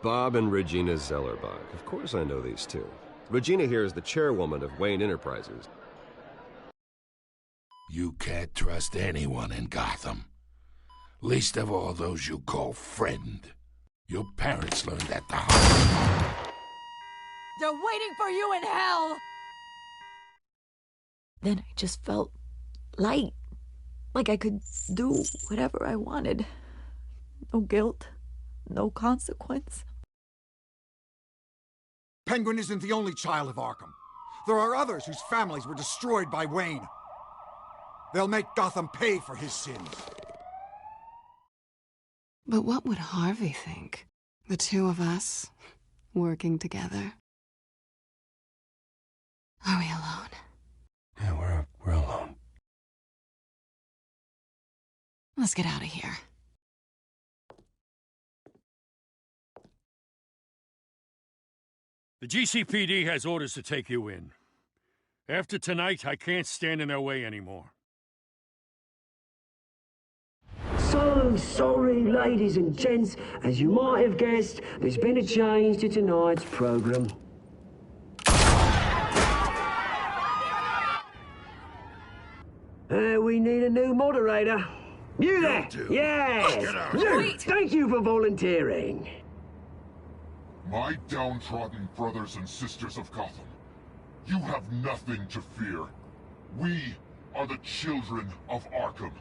Bob and Regina Zellerbach. Of course I know these two. Regina here is the chairwoman of Wayne Enterprises. You can't trust anyone in Gotham. Least of all those you call friend. Your parents learned that the hard way. They're waiting for you in hell! Then I just felt light. Like I could do whatever I wanted. No guilt. No consequence. Penguin isn't the only child of Arkham. There are others whose families were destroyed by Wayne. They'll make Gotham pay for his sins. But what would Harvey think? The two of us, working together? Are we alone? Yeah, we're alone. Let's get out of here. The GCPD has orders to take you in. After tonight, I can't stand in their way anymore. So sorry, ladies and gents. As you might have guessed, there's been a change to tonight's program. We need a new moderator. You there? Yeah! Thank you for volunteering. My downtrodden brothers and sisters of Gotham, you have nothing to fear. We are the children of Arkham.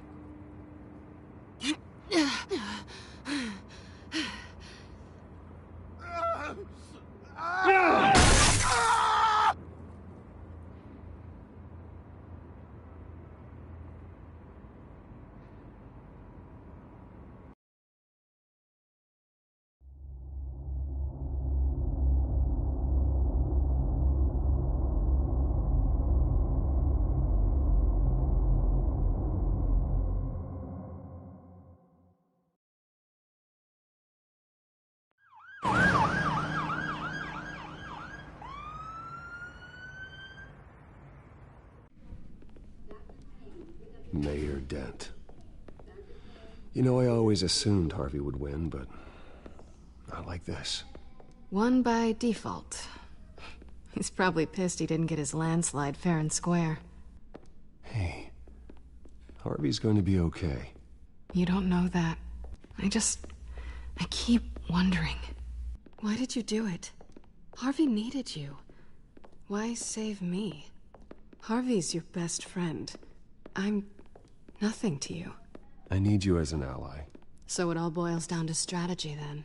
Mayor Dent. You know, I always assumed Harvey would win, but not like this. Won by default. He's probably pissed he didn't get his landslide fair and square. Hey, Harvey's going to be okay. You don't know that. I keep wondering. Why did you do it? Harvey needed you. Why save me? Harvey's your best friend. I'm nothing to you. I need you as an ally. So it all boils down to strategy, then.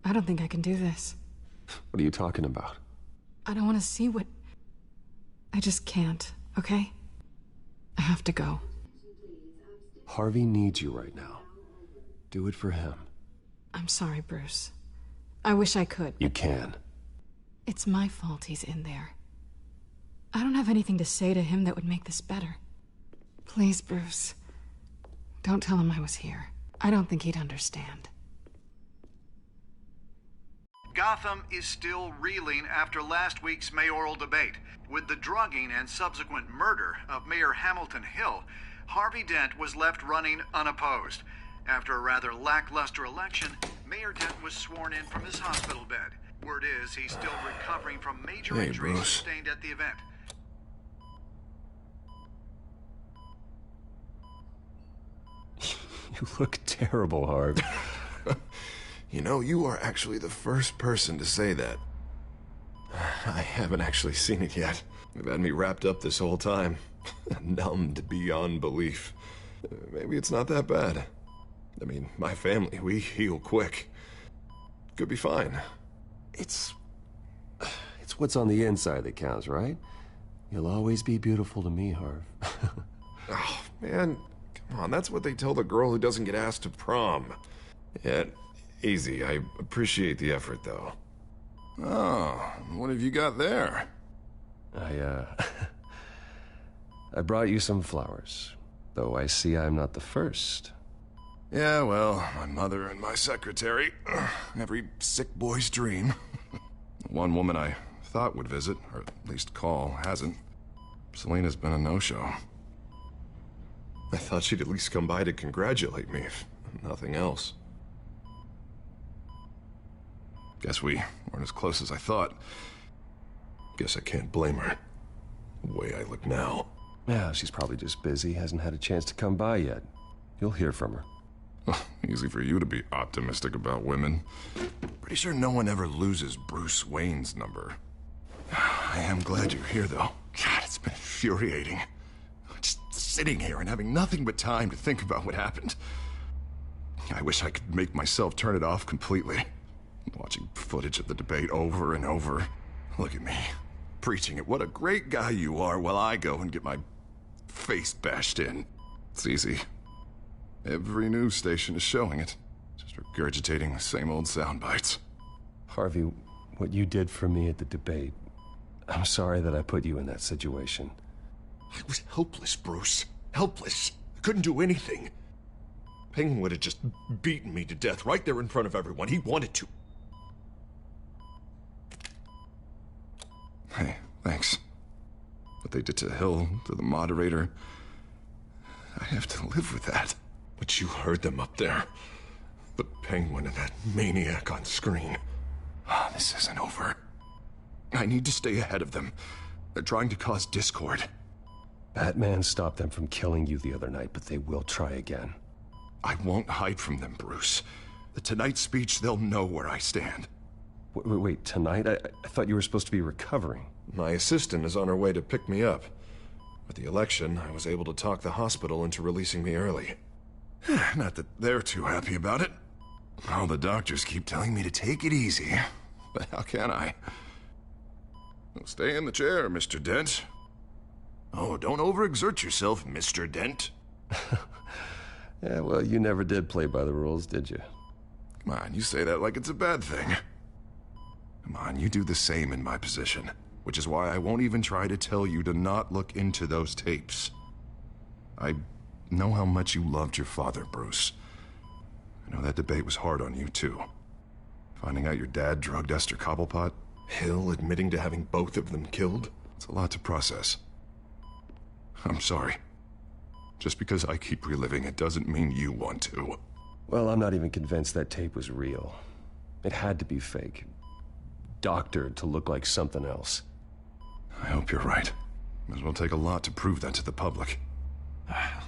I don't think I can do this. What are you talking about? I don't want to see what... I just can't, okay? I have to go. Harvey needs you right now. Do it for him. I'm sorry, Bruce. I wish I could. You can. It's my fault he's in there. I don't have anything to say to him that would make this better. Please, Bruce. Don't tell him I was here. I don't think he'd understand. Gotham is still reeling after last week's mayoral debate. With the drugging and subsequent murder of Mayor Hamilton Hill, Harvey Dent was left running unopposed. After a rather lackluster election, Mayor Dent was sworn in from his hospital bed. Word is he's still recovering from major injuries sustained at the event. You look terrible, Harv. You know, you are actually the first person to say that. I haven't actually seen it yet. They've had me wrapped up this whole time. Numbed beyond belief. Maybe it's not that bad. I mean, my family, we heal quick. Could be fine. It's what's on the inside that counts, right? You'll always be beautiful to me, Harv. Oh, man. Come on, that's what they tell the girl who doesn't get asked to prom. Yeah, easy. I appreciate the effort, though. Oh, what have you got there? I brought you some flowers. Though I see I'm not the first. Yeah, well, my mother and my secretary. Every sick boy's dream. One woman I thought would visit, or at least call, hasn't. Selena's been a no-show. I thought she'd at least come by to congratulate me, if nothing else. Guess we weren't as close as I thought. Guess I can't blame her. The way I look now. Yeah, she's probably just busy, hasn't had a chance to come by yet. You'll hear from her. Easy for you to be optimistic about women. Pretty sure no one ever loses Bruce Wayne's number. I am glad you're here, though. God, it's been infuriating. Just sitting here and having nothing but time to think about what happened. I wish I could make myself turn it off completely. Watching footage of the debate over and over. Look at me, preaching at what a great guy you are while I go and get my face bashed in. It's easy. Every news station is showing it. Just regurgitating the same old sound bites. Harvey, what you did for me at the debate, I'm sorry that I put you in that situation. I was helpless, Bruce. Helpless. I couldn't do anything. Penguin would have just beaten me to death right there in front of everyone. He wanted to. Hey, thanks. What they did to Hill, to the moderator, I have to live with that. But you heard them up there. The Penguin and that maniac on screen. This isn't over. I need to stay ahead of them. They're trying to cause discord. Batman stopped them from killing you the other night, but they will try again. I won't hide from them, Bruce. The Tonight speech, they'll know where I stand. Wait, tonight? I thought you were supposed to be recovering. My assistant is on her way to pick me up. With the election, I was able to talk the hospital into releasing me early. Not that they're too happy about it. All the doctors keep telling me to take it easy. But how can I? Well, stay in the chair, Mr. Dent. Oh, don't overexert yourself, Mr. Dent. Yeah, well, you never did play by the rules, did you? Come on, you say that like it's a bad thing. Come on, you do the same in my position. Which is why I won't even try to tell you to not look into those tapes. I know how much you loved your father, Bruce. I know that debate was hard on you, too. Finding out your dad drugged Esther Cobblepot. Hill admitting to having both of them killed. It's a lot to process. I'm sorry. Just because I keep reliving it doesn't mean you want to. Well, I'm not even convinced that tape was real. It had to be fake. Doctored to look like something else. I hope you're right. It will take a lot to prove that to the public.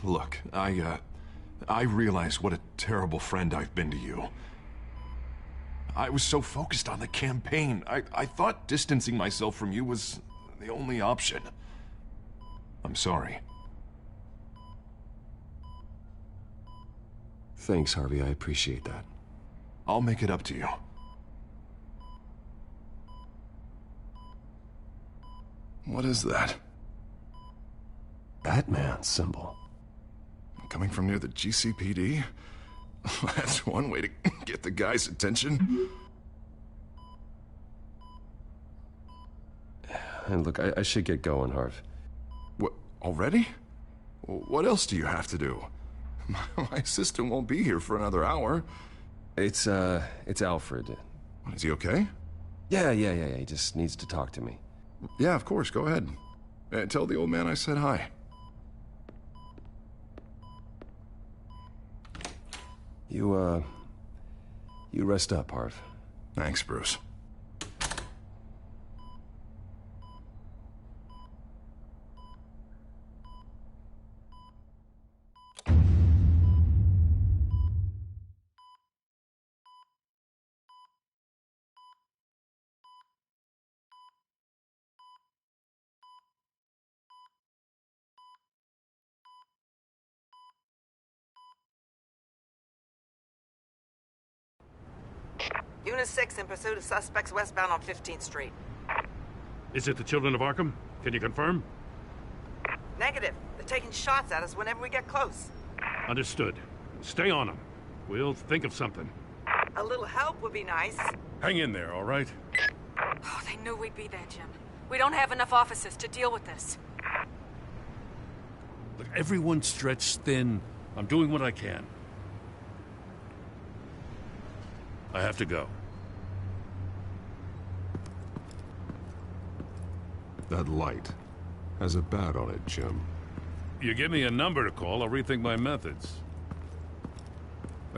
Look, I realize what a terrible friend I've been to you. I was so focused on the campaign. I thought distancing myself from you was the only option. I'm sorry. Thanks, Harvey. I appreciate that. I'll make it up to you. What is that? Batman symbol. Coming from near the GCPD? That's one way to get the guy's attention. And look, I should get going, Harv. What, already? What else do you have to do? My assistant won't be here for another hour. It's Alfred. What, is he okay? Yeah. He just needs to talk to me. Yeah, of course, go ahead. Tell the old man I said hi. You rest up, Harv. Thanks, Bruce. Unit 6 in pursuit of suspects westbound on 15th Street. Is it the Children of Arkham? Can you confirm? Negative. They're taking shots at us whenever we get close. Understood. Stay on them. We'll think of something. A little help would be nice. Hang in there, all right? Oh, they knew we'd be there, Jim. We don't have enough officers to deal with this. Look, everyone's stretched thin. I'm doing what I can. I have to go. That light has a bat on it, Jim. You give me a number to call, I'll rethink my methods.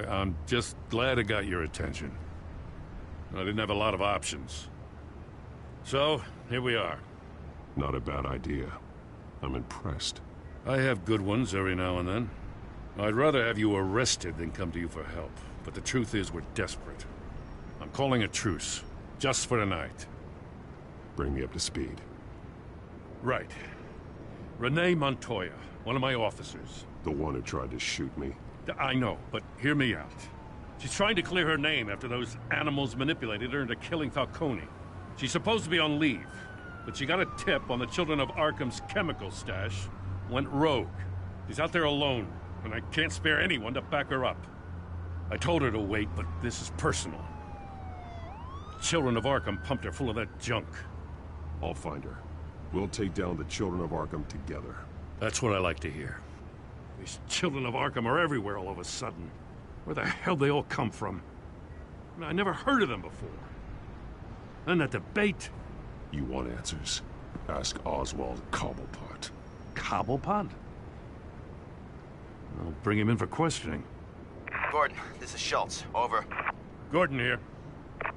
I'm just glad I got your attention. I didn't have a lot of options. So, here we are. Not a bad idea. I'm impressed. I have good ones every now and then. I'd rather have you arrested than come to you for help. But the truth is, we're desperate. I'm calling a truce. Just for tonight. Bring me up to speed. Right. Renee Montoya, one of my officers. The one who tried to shoot me. I know, but hear me out. She's trying to clear her name after those animals manipulated her into killing Falcone. She's supposed to be on leave, but she got a tip on the Children of Arkham's chemical stash, went rogue. She's out there alone, and I can't spare anyone to back her up. I told her to wait, but this is personal. Children of Arkham pumped her full of that junk. I'll find her. We'll take down the Children of Arkham together. That's what I like to hear. These Children of Arkham are everywhere all of a sudden. Where the hell they all come from? I never heard of them before. And that debate. You want answers? Ask Oswald Cobblepot. Cobblepot? I'll bring him in for questioning. Gordon, this is Schultz. Over. Gordon here.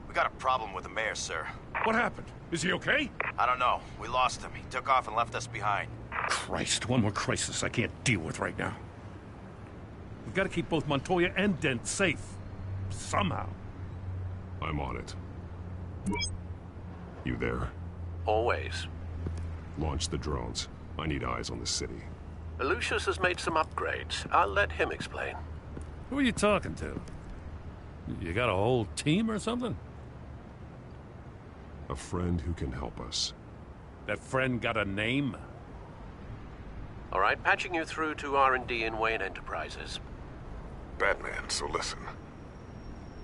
We got a problem with the mayor, sir. What happened? Is he okay? I don't know. We lost him. He took off and left us behind. Christ, one more crisis I can't deal with right now. We've got to keep both Montoya and Dent safe. Somehow. I'm on it. You there? Always. Launch the drones. I need eyes on the city. Lucius has made some upgrades. I'll let him explain. Who are you talking to? You got a whole team or something? A friend who can help us. That friend got a name? All right, patching you through to R&D in Wayne Enterprises. Batman, so listen.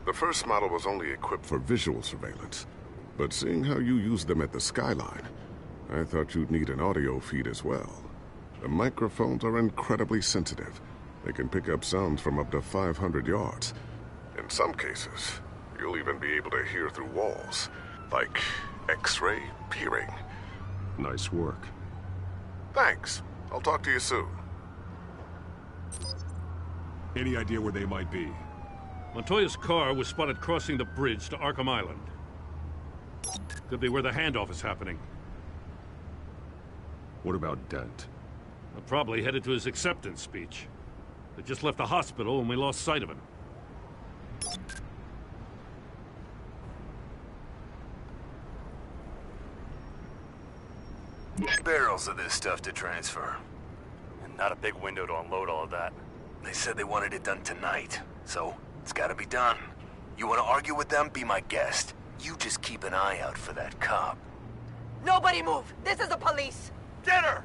The first model was only equipped for visual surveillance, but seeing how you use them at the Skyline, I thought you'd need an audio feed as well. The microphones are incredibly sensitive. They can pick up sounds from up to 500 yards. In some cases, you'll even be able to hear through walls, like X-ray peering. Nice work. Thanks. I'll talk to you soon. Any idea where they might be? Montoya's car was spotted crossing the bridge to Arkham Island. Could be where the handoff is happening. What about Dent? Probably headed to his acceptance speech. They just left the hospital and we lost sight of him. Barrels of this stuff to transfer. And not a big window to unload all of that. They said they wanted it done tonight, so it's gotta be done. You wanna argue with them? Be my guest. You just keep an eye out for that cop. Nobody move! This is the police! Get her!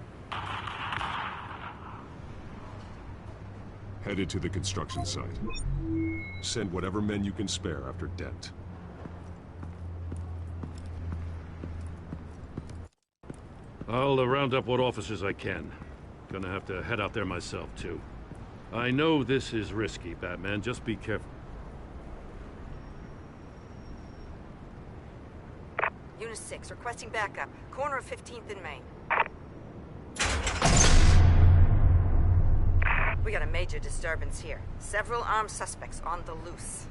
Headed to the construction site. Send whatever men you can spare after Dent. I'll round up what officers I can. Gonna have to head out there myself, too. I know this is risky, Batman. Just be careful. Unit 6, requesting backup. Corner of 15th and Main. We got a major disturbance here. Several armed suspects on the loose.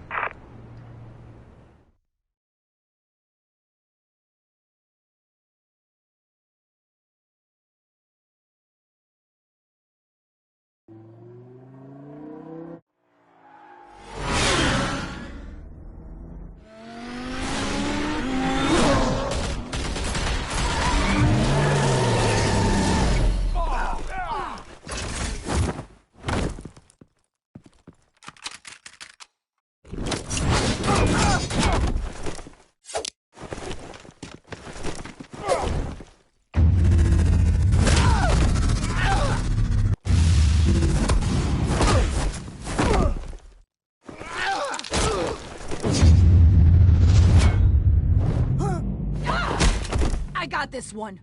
This one.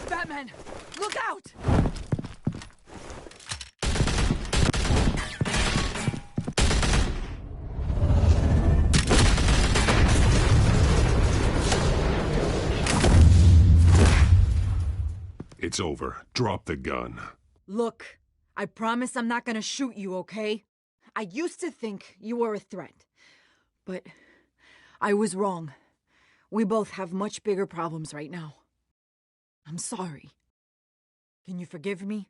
Batman, look out! It's over. Drop the gun. Look, I promise I'm not gonna shoot you, okay? I used to think you were a threat, but I was wrong. We both have much bigger problems right now. I'm sorry. Can you forgive me?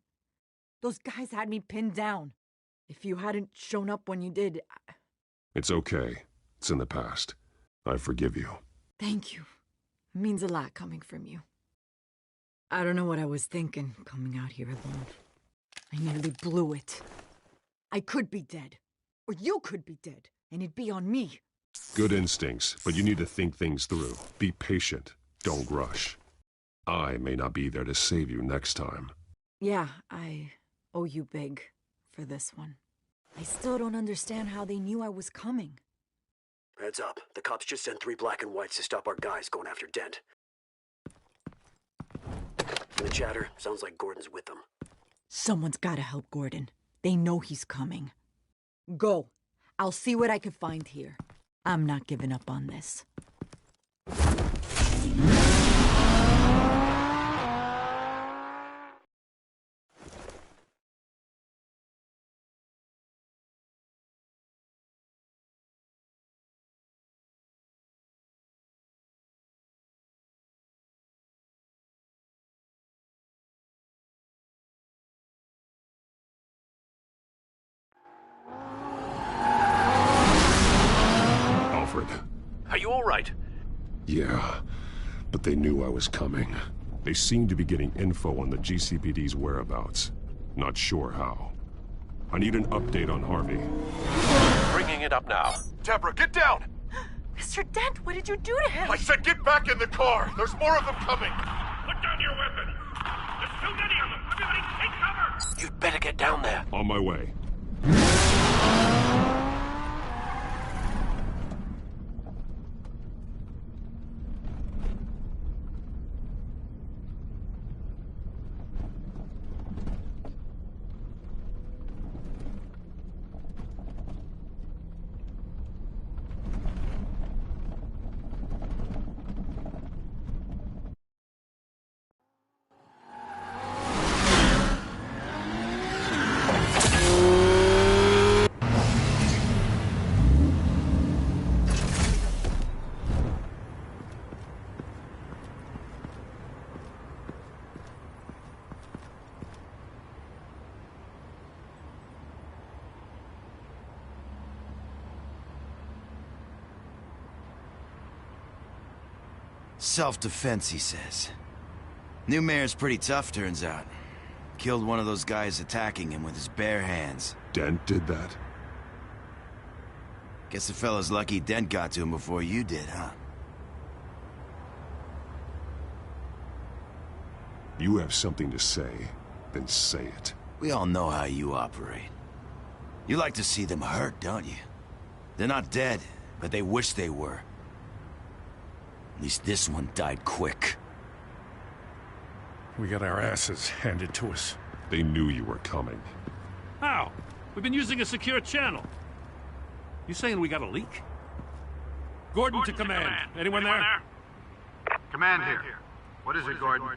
Those guys had me pinned down. If you hadn't shown up when you did... It's okay. It's in the past. I forgive you. Thank you. It means a lot coming from you. I don't know what I was thinking, coming out here alone. I nearly blew it. I could be dead. Or you could be dead, and it'd be on me. Good instincts, but you need to think things through. Be patient. Don't rush. I may not be there to save you next time. Yeah, I owe you big for this one. I still don't understand how they knew I was coming. Heads up. The cops just sent 3 black and whites to stop our guys going after Dent. In the chatter, sounds like Gordon's with them. Someone's gotta help Gordon. They know he's coming. Go. I'll see what I can find here. I'm not giving up on this. Are you all right? Yeah, but they knew I was coming. They seemed to be getting info on the GCPD's whereabouts. Not sure how. I need an update on Harvey. Bringing it up now. Deborah, get down! Mr. Dent, what did you do to him? I said get back in the car! There's more of them coming! Put down your weapon! There's too many of them! Everybody take cover! You'd better get down there. On my way. Self-defense, he says. New mayor's pretty tough, turns out. Killed one of those guys attacking him with his bare hands. Dent did that? Guess the fella's lucky Dent got to him before you did, huh? You have something to say, then say it. We all know how you operate. You like to see them hurt, don't you? They're not dead, but they wish they were. At least this one died quick. We got our asses handed to us. They knew you were coming. How? We've been using a secure channel. You saying we got a leak? Gordon to command. Anyone there? Command here. What is it, Gordon?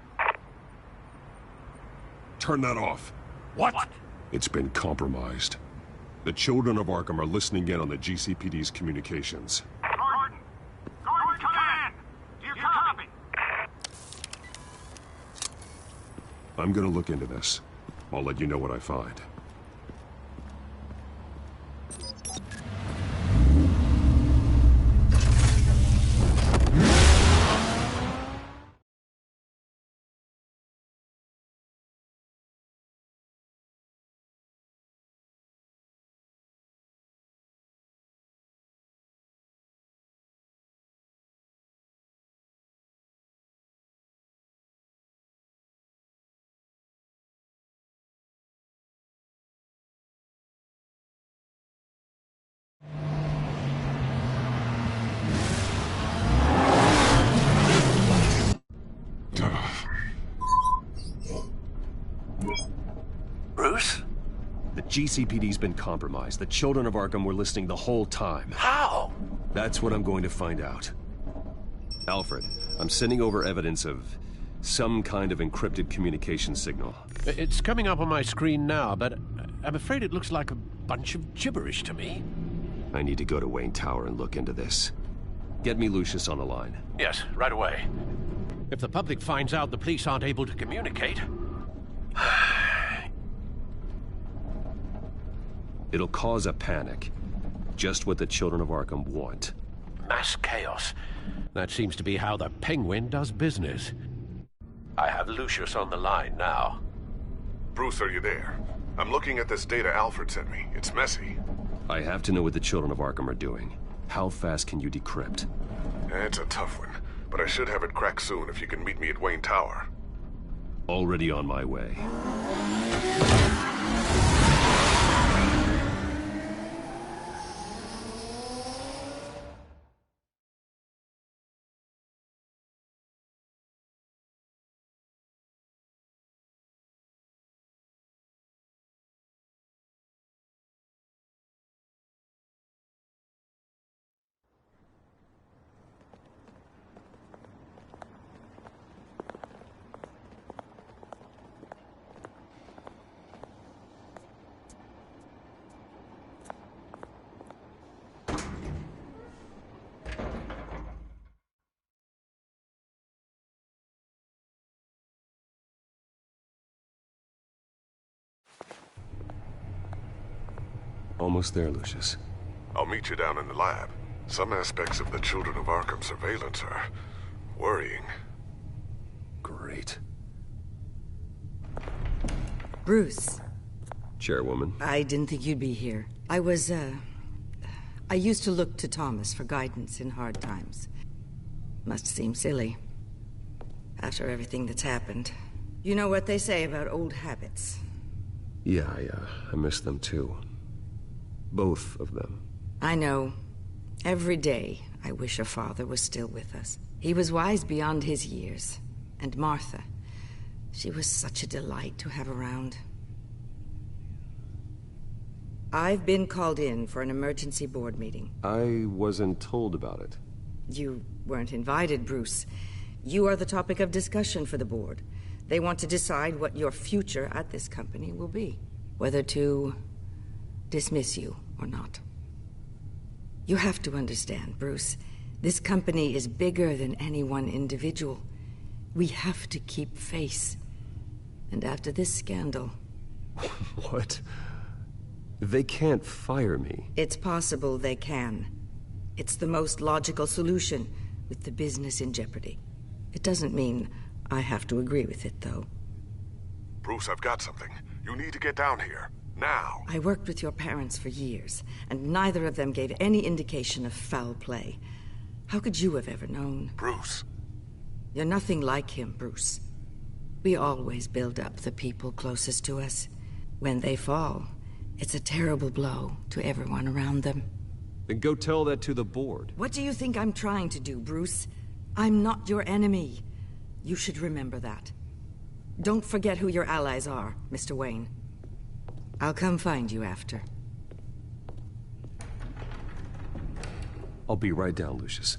Turn that off. What? It's been compromised. The children of Arkham are listening in on the GCPD's communications. Gordon! Gordon, command! Do you copy? I'm gonna look into this. I'll let you know what I find. Bruce? The GCPD's been compromised. The children of Arkham were listening the whole time. How? That's what I'm going to find out. Alfred, I'm sending over evidence of some kind of encrypted communication signal. It's coming up on my screen now, but I'm afraid it looks like a bunch of gibberish to me. I need to go to Wayne Tower and look into this. Get me Lucius on the line. Yes, right away. If the public finds out the police aren't able to communicate... It'll cause a panic. Just what the children of Arkham want. Mass chaos. That seems to be how the Penguin does business. I have Lucius on the line now. Bruce, are you there? I'm looking at this data Alfred sent me. It's messy. I have to know what the children of Arkham are doing. How fast can you decrypt? It's a tough one, but I should have it cracked soon if you can meet me at Wayne Tower. Already on my way. Almost there, Lucius. I'll meet you down in the lab. Some aspects of the Children of Arkham surveillance are worrying. Great. Bruce. Chairwoman. I didn't think you'd be here. I used to look to Thomas for guidance in hard times. Must seem silly. After everything that's happened. You know what they say about old habits. Yeah, I miss them too. Both of them. I know. Every day, I wish a father was still with us. He was wise beyond his years. And Martha, she was such a delight to have around. I've been called in for an emergency board meeting. I wasn't told about it. You weren't invited, Bruce. You are the topic of discussion for the board. They want to decide what your future at this company will be. Whether to dismiss you or not. You have to understand, Bruce. This company is bigger than any one individual. We have to keep face. And after this scandal... What? They can't fire me. It's possible they can. It's the most logical solution, with the business in jeopardy. It doesn't mean I have to agree with it, though. Bruce, I've got something. You need to get down here. Now. I worked with your parents for years, and neither of them gave any indication of foul play. How could you have ever known? Bruce. You're nothing like him, Bruce. We always build up the people closest to us. When they fall, it's a terrible blow to everyone around them. Then go tell that to the board. What do you think I'm trying to do, Bruce? I'm not your enemy. You should remember that. Don't forget who your allies are, Mr. Wayne. I'll come find you after. I'll be right down, Lucius.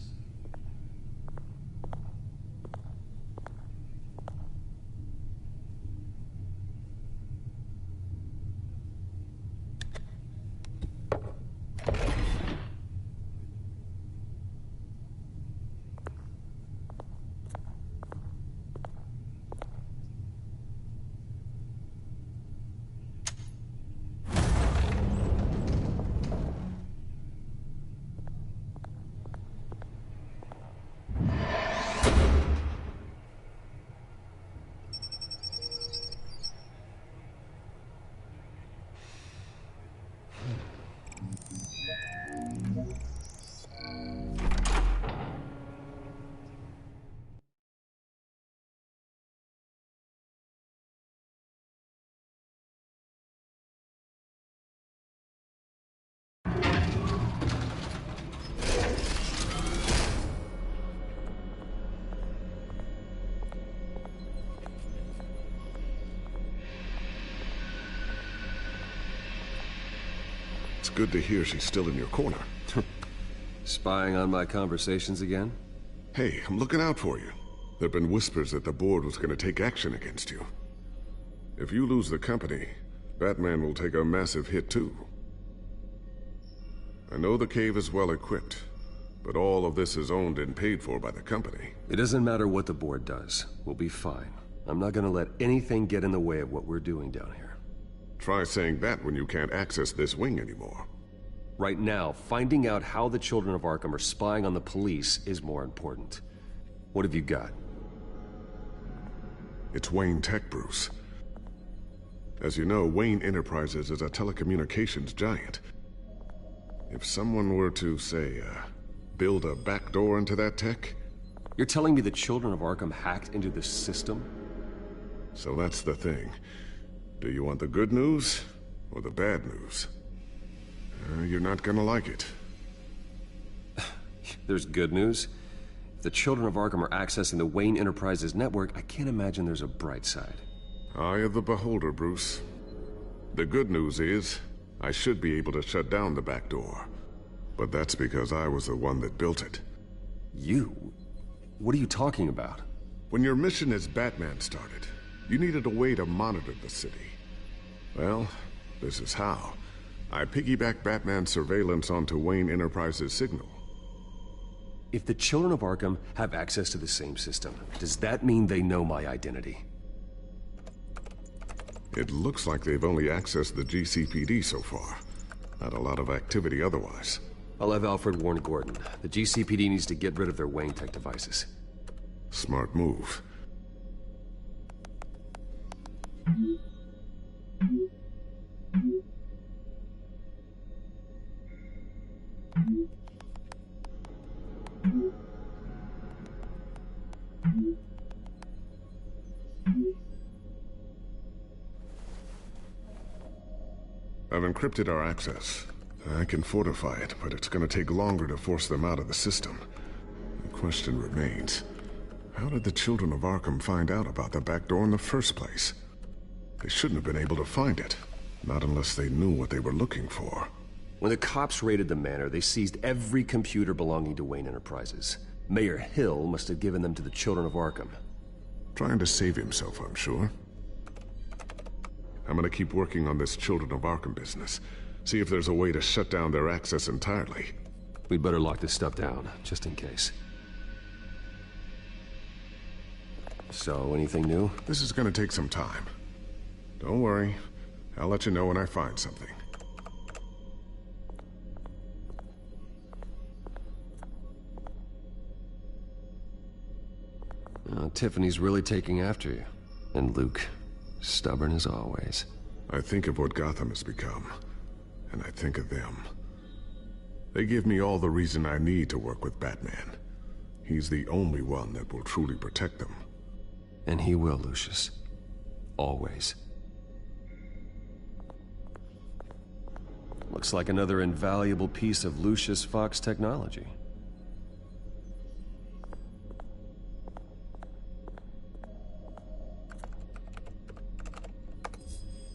It's good to hear she's still in your corner. Spying on my conversations again? Hey, I'm looking out for you. There've been whispers that the board was going to take action against you. If you lose the company, Batman will take a massive hit too. I know the cave is well equipped, But all of this is owned and paid for by the company. It doesn't matter what the board does. We'll be fine. I'm not gonna let anything get in the way of what we're doing down here. Try saying that when you can't access this wing anymore. Right now, finding out how the Children of Arkham are spying on the police is more important. What have you got? It's Wayne Tech, Bruce. As you know, Wayne Enterprises is a telecommunications giant. If someone were to, say, build a backdoor into that tech... You're telling me the Children of Arkham hacked into this system? So that's the thing. Do you want the good news or the bad news? You're not gonna like it. There's good news. If the Children of Arkham are accessing the Wayne Enterprises network, I can't imagine there's a bright side. Eye of the beholder, Bruce. The good news is, I should be able to shut down the back door. But that's because I was the one that built it. You? What are you talking about? When your mission as Batman started, you needed a way to monitor the city. Well, this is how. I piggybacked Batman's surveillance onto Wayne Enterprises' signal. If the Children of Arkham have access to the same system, does that mean they know my identity? It looks like they've only accessed the GCPD so far. Not a lot of activity otherwise. I'll have Alfred warn Gordon. The GCPD needs to get rid of their Wayne Tech devices. Smart move. I've encrypted our access. I can fortify it, but it's gonna take longer to force them out of the system. The question remains, how did the Children of Arkham find out about the back door in the first place? They shouldn't have been able to find it. Not unless they knew what they were looking for. When the cops raided the manor, they seized every computer belonging to Wayne Enterprises. Mayor Hill must have given them to the Children of Arkham. Trying to save himself, I'm sure. I'm gonna keep working on this Children of Arkham business. See if there's a way to shut down their access entirely. We'd better lock this stuff down, just in case. So, anything new? This is gonna take some time. Don't worry. I'll let you know when I find something. Tiffany's really taking after you. And Luke, stubborn as always. I think of what Gotham has become, and I think of them. They give me all the reason I need to work with Batman. He's the only one that will truly protect them. And he will, Lucius. Always. Looks like another invaluable piece of Lucius Fox technology.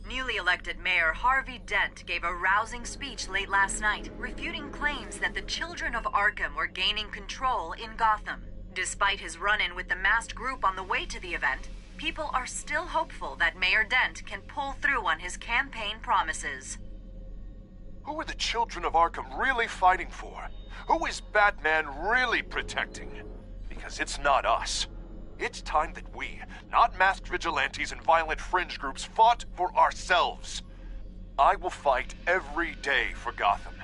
Newly elected Mayor Harvey Dent gave a rousing speech late last night, refuting claims that the Children of Arkham were gaining control in Gotham. Despite his run-in with the masked group on the way to the event, people are still hopeful that Mayor Dent can pull through on his campaign promises. Who are the Children of Arkham really fighting for? Who is Batman really protecting? Because it's not us. It's time that we, not masked vigilantes and violent fringe groups, fought for ourselves. I will fight every day for Gotham.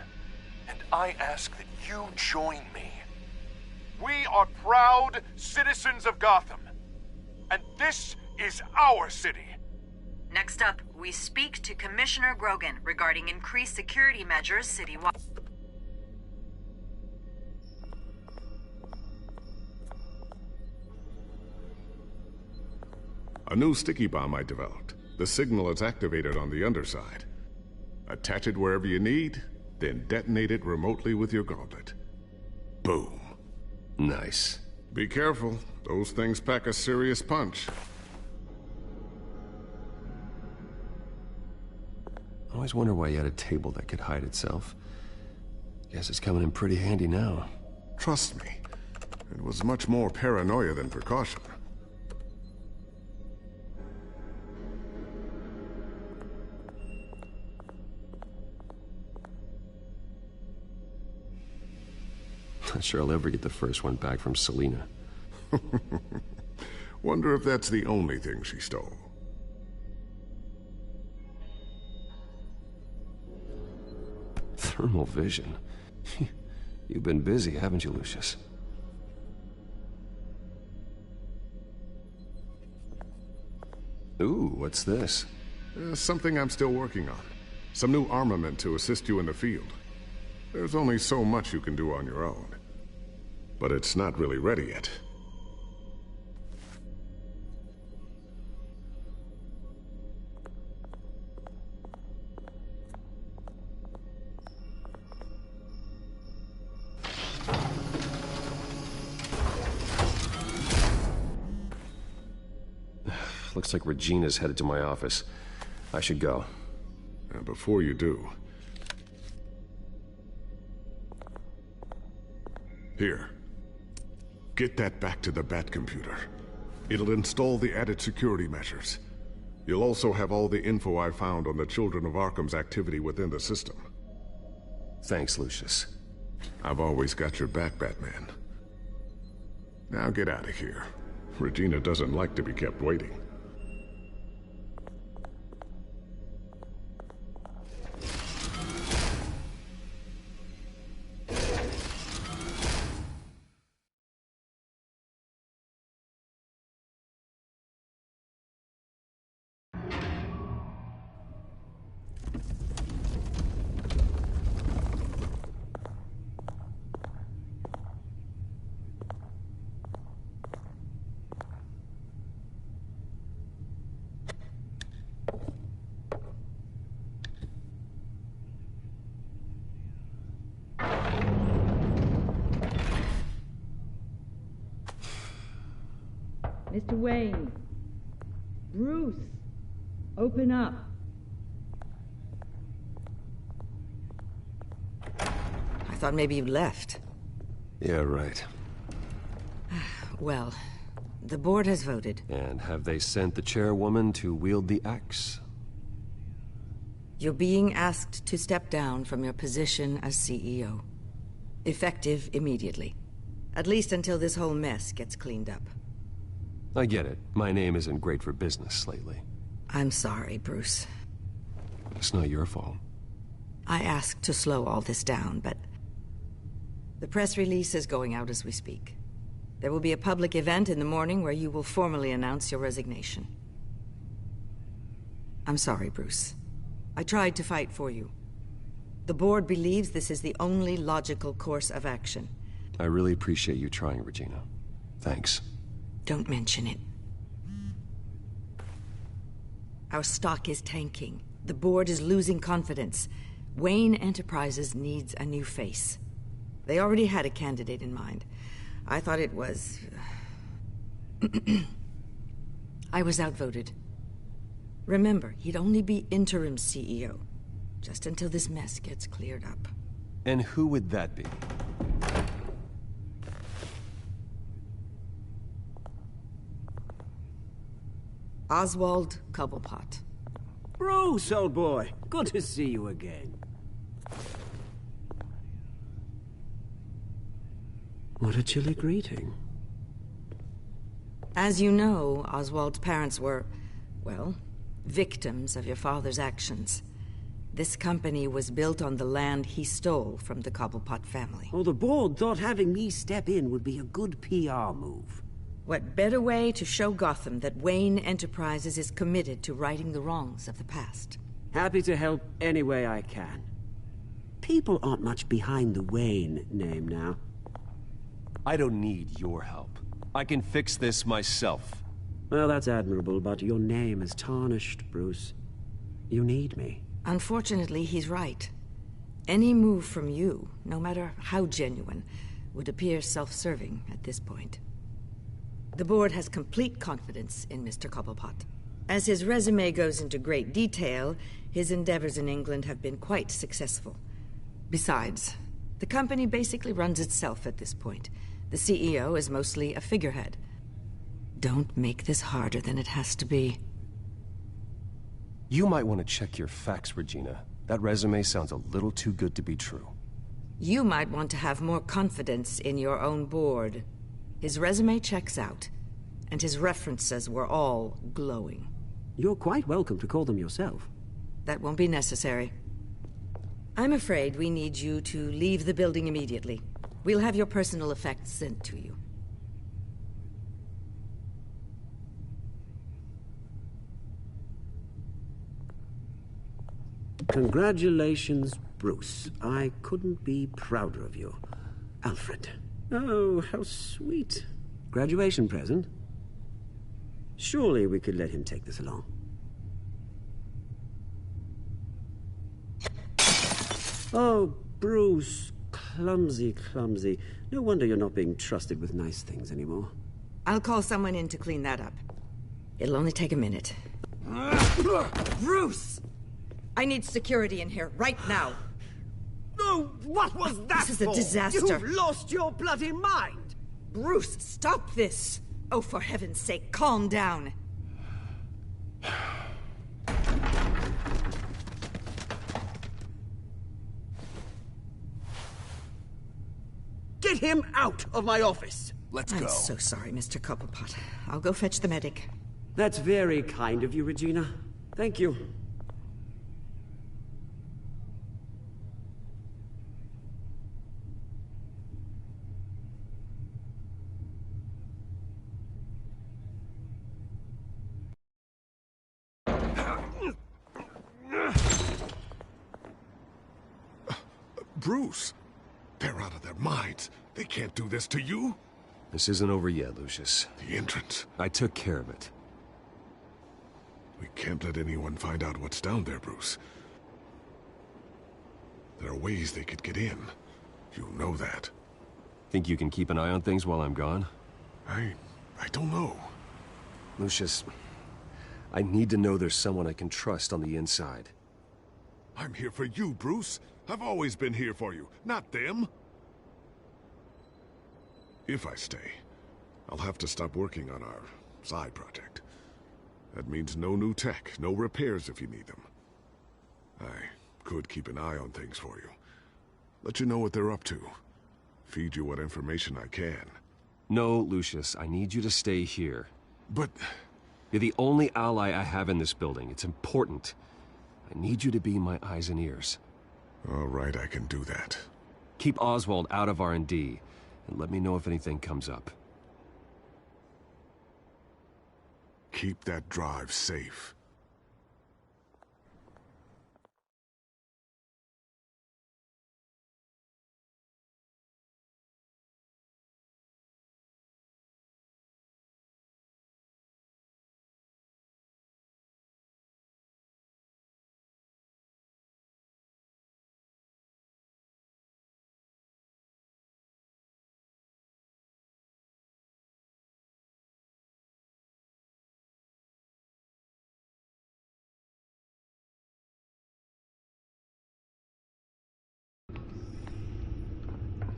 And I ask that you join me. We are proud citizens of Gotham. And this is our city. Next up, we speak to Commissioner Grogan regarding increased security measures citywide. A new sticky bomb I developed. The signal is activated on the underside. Attach it wherever you need, then detonate it remotely with your gauntlet. Boom. Nice. Be careful. Those things pack a serious punch. I always wonder why you had a table that could hide itself. Guess it's coming in pretty handy now. Trust me, it was much more paranoia than precaution. Not sure I'll ever get the first one back from Selina. Wonder if that's the only thing she stole. Thermal vision. You've been busy, haven't you, Lucius? Ooh, what's this? Something I'm still working on. Some new armament to assist you in the field. There's only so much you can do on your own. But it's not really ready yet. Looks like Regina's headed to my office. I should go. And before you do... Here. Get that back to the Bat computer. It'll install the added security measures. You'll also have all the info I found on the Children of Arkham's activity within the system. Thanks, Lucius. I've always got your back, Batman. Now get out of here. Regina doesn't like to be kept waiting. Mr. Wayne. Bruce. Open up. I thought maybe you'd left. Yeah, right. Well, the board has voted. And have they sent the chairwoman to wield the axe? You're being asked to step down from your position as CEO. Effective immediately. At least until this whole mess gets cleaned up. I get it. My name isn't great for business lately. I'm sorry, Bruce. It's not your fault. I asked to slow all this down, but... the press release is going out as we speak. There will be a public event in the morning where you will formally announce your resignation. I'm sorry, Bruce. I tried to fight for you. The board believes this is the only logical course of action. I really appreciate you trying, Regina. Thanks. Don't mention it. Our stock is tanking. The board is losing confidence. Wayne Enterprises needs a new face. They already had a candidate in mind. I thought it was... I was outvoted. Remember, he'd only be interim CEO, just until this mess gets cleared up. And who would that be? Oswald Cobblepot. Bruce, old boy. Good to see you again. What a chilly greeting. As you know, Oswald's parents were, well, victims of your father's actions. This company was built on the land he stole from the Cobblepot family. Oh, the board thought having me step in would be a good PR move. What better way to show Gotham that Wayne Enterprises is committed to righting the wrongs of the past? Happy to help any way I can. People aren't much behind the Wayne name now. I don't need your help. I can fix this myself. Well, that's admirable, but your name is tarnished, Bruce. You need me. Unfortunately, he's right. Any move from you, no matter how genuine, would appear self-serving at this point. The board has complete confidence in Mr. Cobblepot. As his resume goes into great detail, his endeavors in England have been quite successful. Besides, the company basically runs itself at this point. The CEO is mostly a figurehead. Don't make this harder than it has to be. You might want to check your facts, Regina. That resume sounds a little too good to be true. You might want to have more confidence in your own board. His resume checks out, and his references were all glowing. You're quite welcome to call them yourself. That won't be necessary. I'm afraid we need you to leave the building immediately. We'll have your personal effects sent to you. Congratulations, Bruce. I couldn't be prouder of you. Alfred. Oh, how sweet. Graduation present? Surely we could let him take this along. Oh, Bruce. Clumsy, clumsy. No wonder you're not being trusted with nice things anymore. I'll call someone in to clean that up. It'll only take a minute. Bruce! I need security in here, right now. Oh, what was that This is a for? disaster. You've lost your bloody mind! Bruce, stop this! Oh, for heaven's sake, calm down. Get him out of my office! I'm so sorry, Mr. Cobblepot. I'll go fetch the medic. That's very kind of you, Regina. Thank you. Bruce, they're out of their minds. They can't do this to you. This isn't over yet, Lucius. The entrance. I took care of it. We can't let anyone find out what's down there, Bruce. There are ways they could get in. You know that. Think you can keep an eye on things while I'm gone? I don't know. Lucius, I need to know there's someone I can trust on the inside. I'm here for you, Bruce. I've always been here for you, not them. If I stay, I'll have to stop working on our side project. That means no new tech, no repairs if you need them. I could keep an eye on things for you. Let you know what they're up to. Feed you what information I can. No, Lucius, I need you to stay here. But... You're the only ally I have in this building. It's important. I need you to be my eyes and ears. All right, I can do that. Keep Oswald out of R&D, and let me know if anything comes up. Keep that drive safe.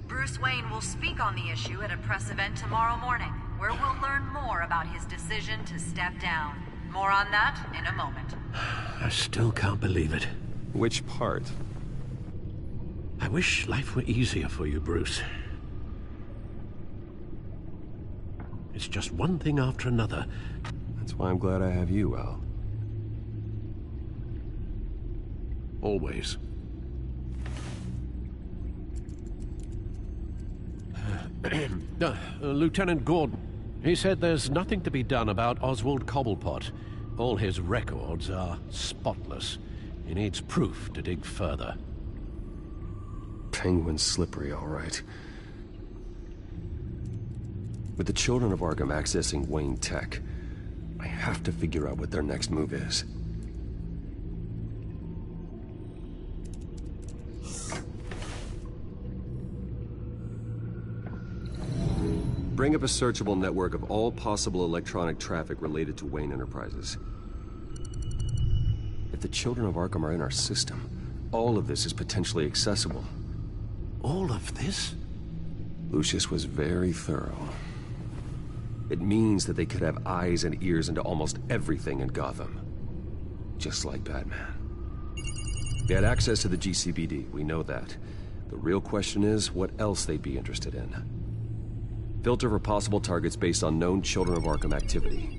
Bruce Wayne will speak on the issue at a press event tomorrow morning, where we'll learn more about his decision to step down. More on that in a moment. I still can't believe it. Which part? I wish life were easier for you, Bruce. It's just one thing after another. That's why I'm glad I have you, Al. Always. Lieutenant Gordon, he said there's nothing to be done about Oswald Cobblepot. All his records are spotless. He needs proof to dig further. Penguin's slippery, all right. With the children of Arkham accessing Wayne Tech, I have to figure out what their next move is. Bring up a searchable network of all possible electronic traffic related to Wayne Enterprises. If the children of Arkham are in our system, all of this is potentially accessible. All of this? Lucius was very thorough. It means that they could have eyes and ears into almost everything in Gotham. Just like Batman. They had access to the GCPD, we know that. The real question is what else they'd be interested in. Filter for possible targets based on known Children of Arkham activity.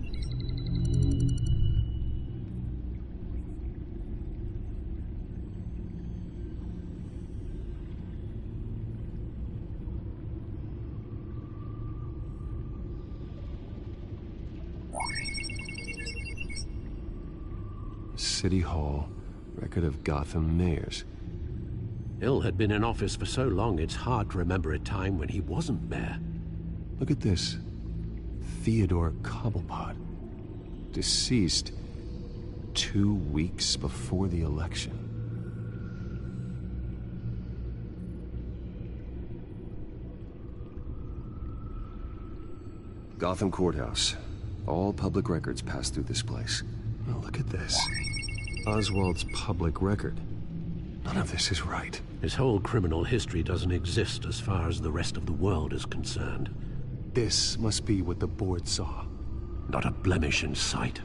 City Hall, record of Gotham mayors. Hill had been in office for so long, it's hard to remember a time when he wasn't mayor. Look at this. Theodore Cobblepot. Deceased 2 weeks before the election. Gotham Courthouse. All public records pass through this place. Oh, look at this. Oswald's public record. None of this is right. His whole criminal history doesn't exist as far as the rest of the world is concerned. This must be what the board saw. Not a blemish in sight.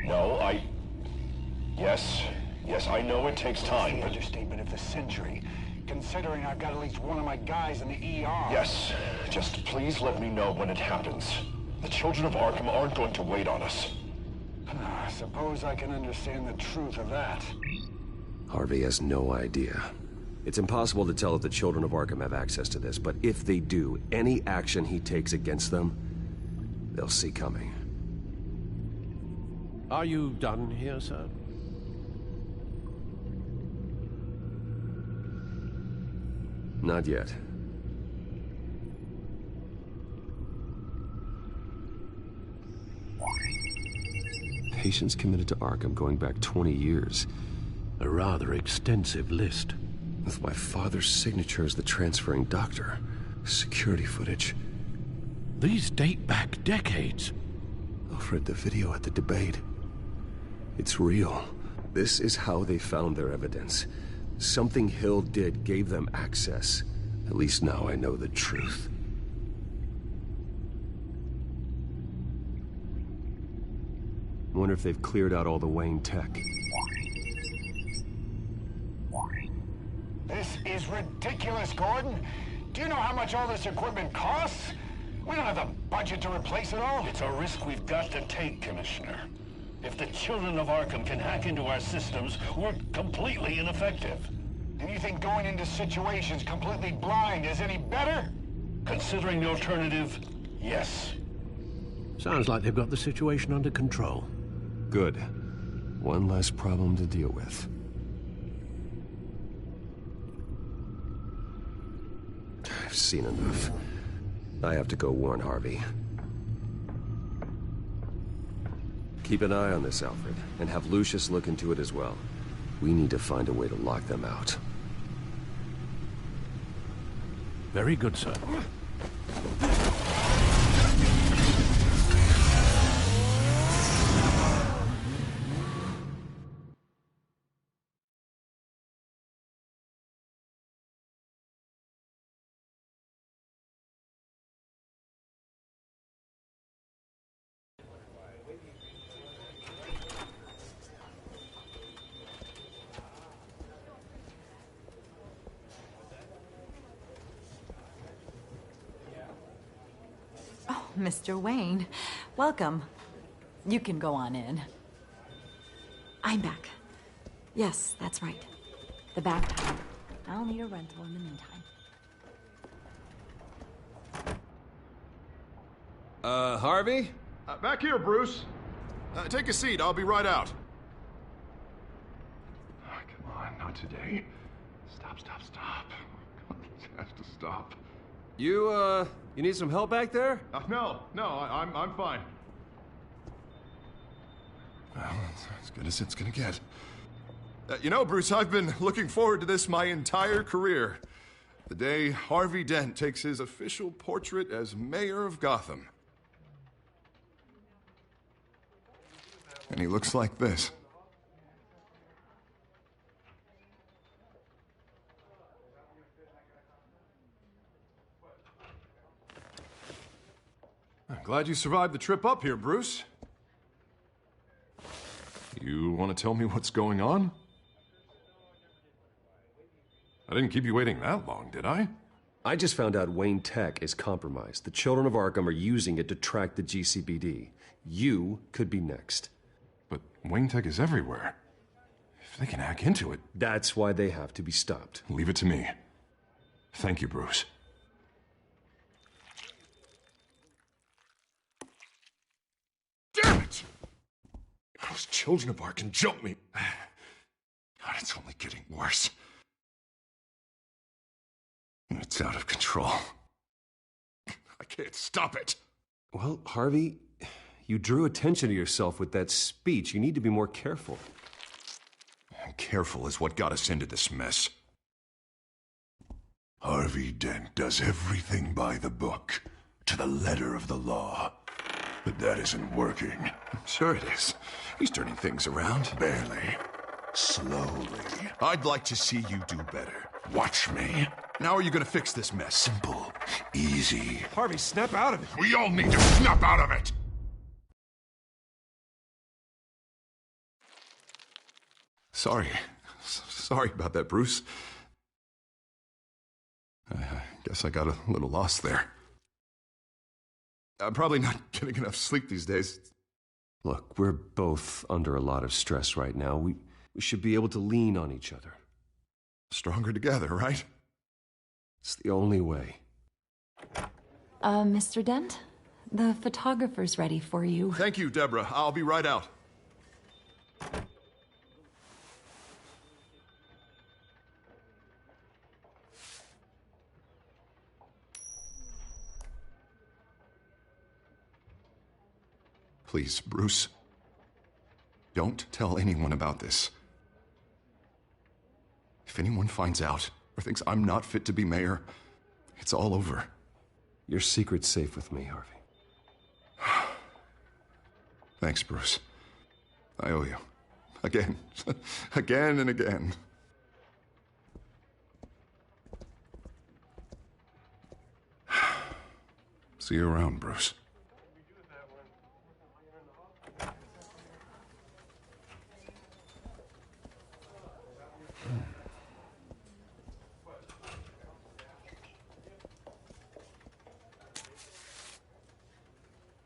No, Yes, I know it takes time, The but... understatement of the century, considering I've got at least one of my guys in the ER. Yes, just please let me know when it happens. The children of Arkham aren't going to wait on us. I suppose I can understand the truth of that. Harvey has no idea. It's impossible to tell if the Children of Arkham have access to this, but if they do, any action he takes against them, they'll see coming. Are you done here, sir? Not yet. Patients committed to Arkham going back 20 years. A rather extensive list. With my father's signature as the transferring doctor. Security footage. These date back decades. Alfred, the video at the debate. It's real. This is how they found their evidence. Something Hill did gave them access. At least now I know the truth. Wonder if they've cleared out all the Wayne tech. This is ridiculous, Gordon. Do you know how much all this equipment costs? We don't have the budget to replace it all. It's a risk we've got to take, Commissioner. If the children of Arkham can hack into our systems, we're completely ineffective. And you think going into situations completely blind is any better? Considering the alternative, yes. Sounds like they've got the situation under control. Good. One less problem to deal with. I've seen enough. I have to go warn Harvey. Keep an eye on this, Alfred, and have Lucius look into it as well. We need to find a way to lock them out. Very good, sir. Mr. Wayne, welcome. You can go on in. I'm back. Yes, that's right. The back time. I'll need a rental in the meantime. Harvey? Back here, Bruce. Take a seat. I'll be right out. Come on, not today. Stop. This has to stop. You need some help back there? No, I'm fine. Well, it's as good as it's gonna get. You know, Bruce, I've been looking forward to this my entire career. The day Harvey Dent takes his official portrait as mayor of Gotham. And he looks like this. Glad you survived the trip up here, Bruce. You want to tell me what's going on? I didn't keep you waiting that long, did I? I just found out Wayne Tech is compromised. The children of Arkham are using it to track the GCPD. You could be next. But Wayne Tech is everywhere. If they can hack into it... That's why they have to be stopped. Leave it to me. Thank you, Bruce. Damn it! Those children of Arkham jumped me. God, it's only getting worse. It's out of control. I can't stop it. Well, Harvey, you drew attention to yourself with that speech. You need to be more careful. Careful is what got us into this mess. Harvey Dent does everything by the book, to the letter of the law. But that isn't working. Sure it is. He's turning things around. Barely. Slowly. I'd like to see you do better. Watch me. Now are you gonna fix this mess? Simple. Easy. Harvey, snap out of it. We all need to snap out of it! Sorry. Sorry about that, Bruce. I guess I got a little lost there. I'm probably not getting enough sleep these days. Look, we're both under a lot of stress right now. We should be able to lean on each other. Stronger together, right? It's the only way. Mr. Dent? The photographer's ready for you. Thank you, Deborah. I'll be right out. Please, Bruce. Don't tell anyone about this. If anyone finds out or thinks I'm not fit to be mayor, it's all over. Your secret's safe with me, Harvey. Thanks, Bruce. I owe you. Again. Again and again. See you around, Bruce.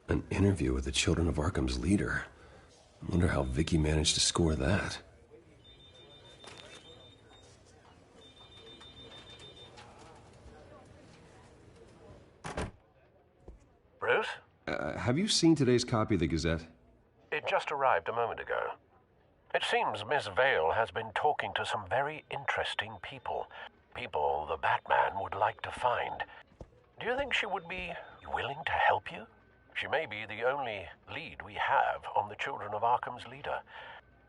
An interview with the Children of Arkham's leader. I wonder how Vicky managed to score that. Bruce? Have you seen today's copy of the Gazette? It just arrived a moment ago. It seems Miss Vale has been talking to some very interesting people. People the Batman would like to find. Do you think she would be willing to help you? She may be the only lead we have on the Children of Arkham's leader.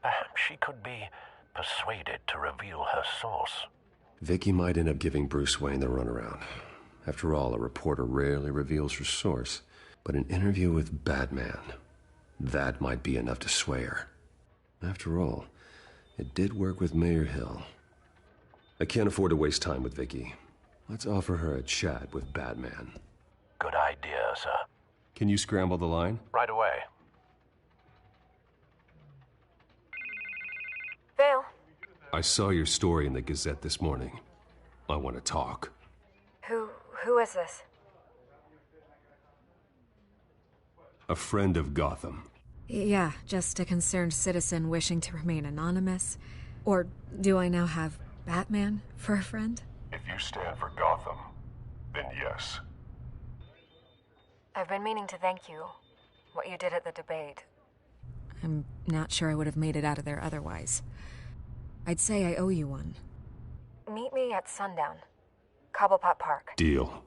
Perhaps she could be persuaded to reveal her source. Vicky might end up giving Bruce Wayne the runaround. After all, a reporter rarely reveals her source. But an interview with Batman, that might be enough to sway her. After all, it did work with Mayor Hill. I can't afford to waste time with Vicky. Let's offer her a chat with Batman. Good idea, sir. Can you scramble the line? Right away. Vale. I saw your story in the Gazette this morning. I want to talk. Who is this? A friend of Gotham. Yeah, just a concerned citizen wishing to remain anonymous. Or do I now have Batman for a friend? If you stand for Gotham, then yes. I've been meaning to thank you. What you did at the debate. I'm not sure I would have made it out of there otherwise. I'd say I owe you one. Meet me at sundown. Cobblepot Park. Deal.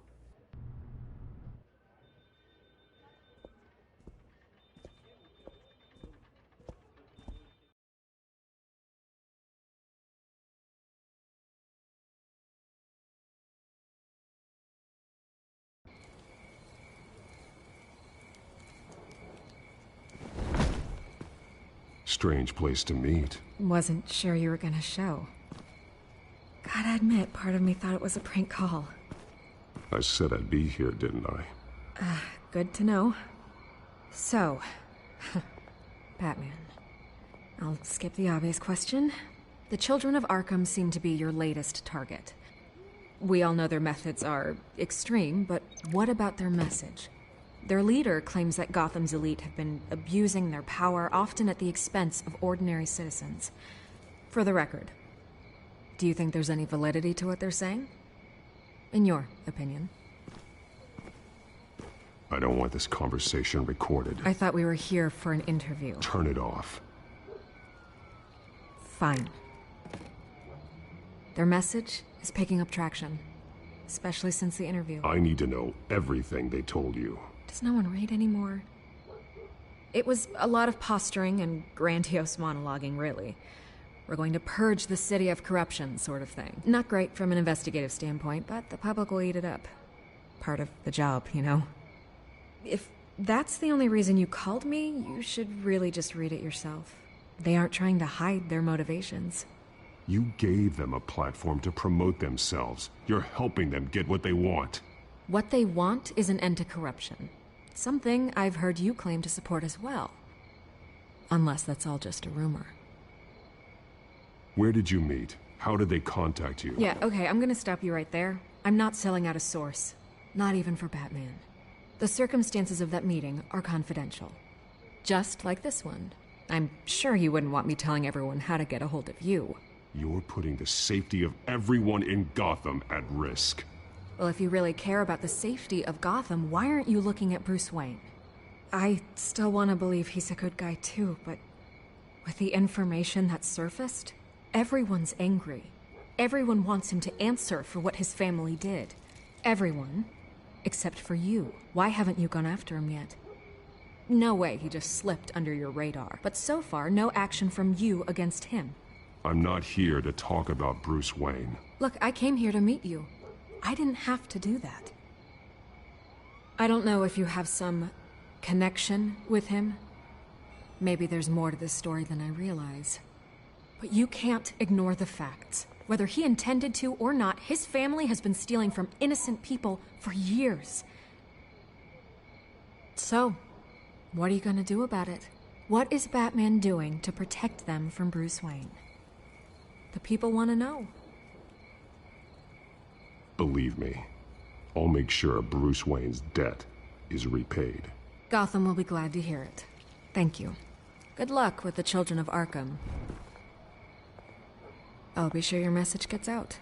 Strange place to meet. Wasn't sure you were gonna show. Gotta admit, part of me thought it was a prank call. I said I'd be here, didn't I? Good to know. So, Batman. I'll skip the obvious question. The children of Arkham seem to be your latest target. We all know their methods are extreme, but what about their message? Their leader claims that Gotham's elite have been abusing their power, often at the expense of ordinary citizens. For the record, do you think there's any validity to what they're saying? In your opinion. I don't want this conversation recorded. I thought we were here for an interview. Turn it off. Fine. Their message is picking up traction, especially since the interview. I need to know everything they told you. Does no one read anymore? It was a lot of posturing and grandiose monologuing, really. We're going to purge the city of corruption, sort of thing. Not great from an investigative standpoint, but the public will eat it up. Part of the job, you know? If that's the only reason you called me, you should really just read it yourself. They aren't trying to hide their motivations. You gave them a platform to promote themselves. You're helping them get what they want. What they want is an end to corruption. Something I've heard you claim to support as well. Unless that's all just a rumor. Where did you meet? How did they contact you? Yeah, okay, I'm gonna stop you right there. I'm not selling out a source. Not even for Batman. The circumstances of that meeting are confidential. Just like this one. I'm sure you wouldn't want me telling everyone how to get a hold of you. You're putting the safety of everyone in Gotham at risk. Well, if you really care about the safety of Gotham, why aren't you looking at Bruce Wayne? I still want to believe he's a good guy too, but with the information that surfaced, everyone's angry. Everyone wants him to answer for what his family did. Everyone, except for you. Why haven't you gone after him yet? No way he just slipped under your radar. But so far, no action from you against him. I'm not here to talk about Bruce Wayne. Look, I came here to meet you. I didn't have to do that. I don't know if you have some connection with him. Maybe there's more to this story than I realize. But you can't ignore the facts. Whether he intended to or not, his family has been stealing from innocent people for years. So, what are you gonna do about it? What is Batman doing to protect them from Bruce Wayne? The people want to know. Believe me, I'll make sure Bruce Wayne's debt is repaid. Gotham will be glad to hear it. Thank you. Good luck with the children of Arkham. I'll be sure your message gets out.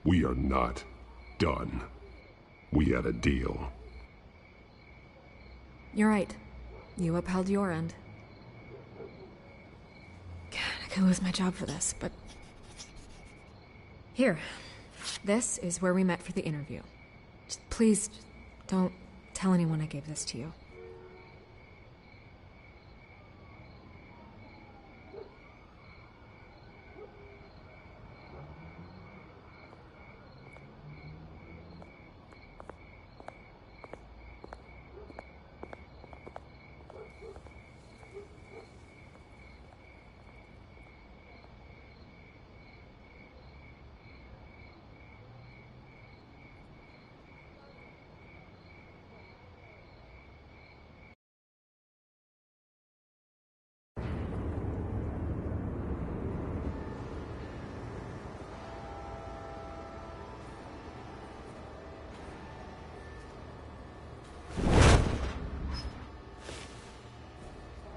We are not done. We had a deal. You're right. You upheld your end. God, I could lose my job for this, but... Here. This is where we met for the interview. Just please, don't tell anyone I gave this to you.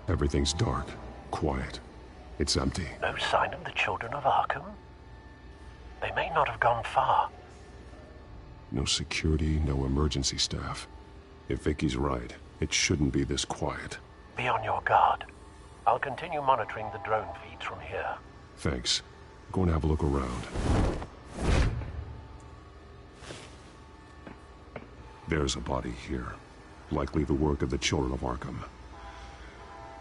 Everything's dark, quiet. It's empty. No sign of the children of Arkham? They may not have gone far. No security, no emergency staff. If Vicky's right, it shouldn't be this quiet. Be on your guard. I'll continue monitoring the drone feeds from here. Thanks. I'm going to have a look around. There's a body here. Likely the work of the children of Arkham.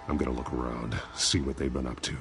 I'm gonna look around, see what they've been up to.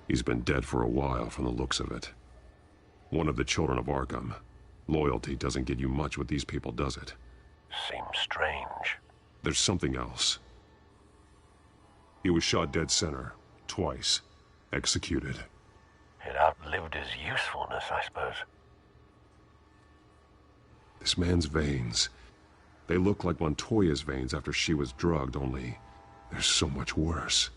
He's been dead for a while from the looks of it. One of the children of Arkham. Loyalty doesn't get you much with these people, does it? Seems strange. There's something else. He was shot dead center, twice. Executed. It outlived his usefulness, I suppose. This man's veins. They look like Montoya's veins after she was drugged, only they're so much worse.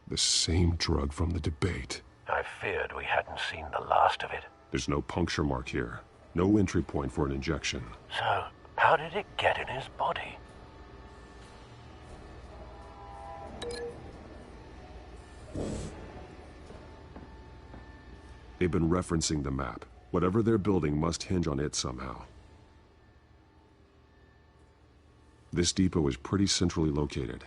The same drug from the debate. I feared we hadn't seen the last of it. There's no puncture mark here. No entry point for an injection. So, how did it get in his body? They've been referencing the map. Whatever they're building must hinge on it somehow. This depot is pretty centrally located.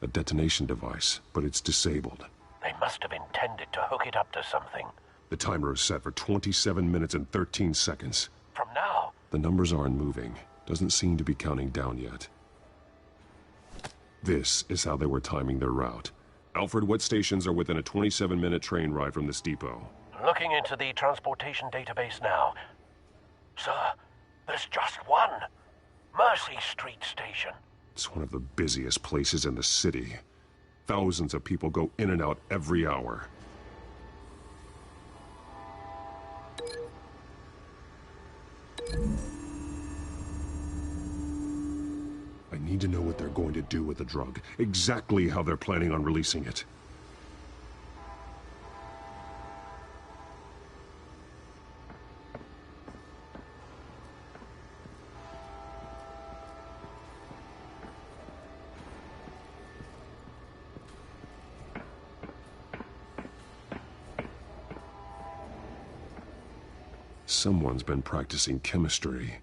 A detonation device, but it's disabled. They must have intended to hook it up to something. The timer is set for 27 minutes and 13 seconds. From now? The numbers aren't moving. Doesn't seem to be counting down yet. This is how they were timing their route. Alfred, what stations are within a 27-minute train ride from this depot? Looking into the transportation database now. Sir, there's just one. Mercy Street Station. It's one of the busiest places in the city. Thousands of people go in and out every hour. I need to know what they're going to do with the drug. Exactly how they're planning on releasing it. Someone's been practicing chemistry.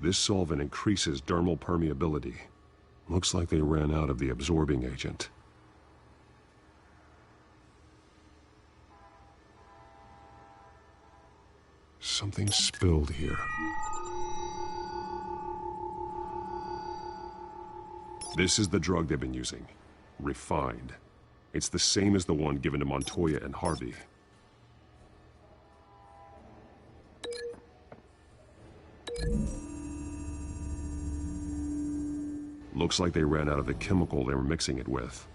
This solvent increases dermal permeability. Looks like they ran out of the absorbing agent. Something spilled here. This is the drug they've been using. Refined. It's the same as the one given to Montoya and Harvey. Looks like they ran out of the chemical they were mixing it with.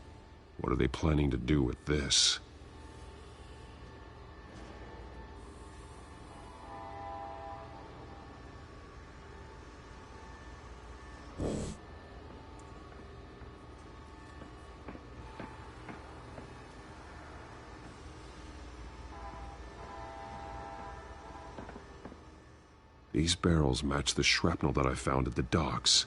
What are they planning to do with this? These barrels match the shrapnel that I found at the docks.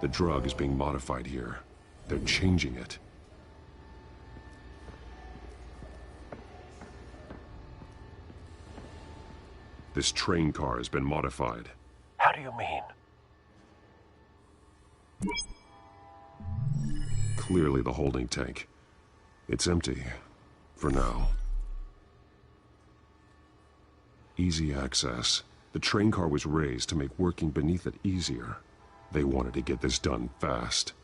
The drug is being modified here. They're changing it. This train car has been modified. How do you mean? Clearly the holding tank. It's empty. For now. Easy access. The train car was raised to make working beneath it easier. They wanted to get this done fast.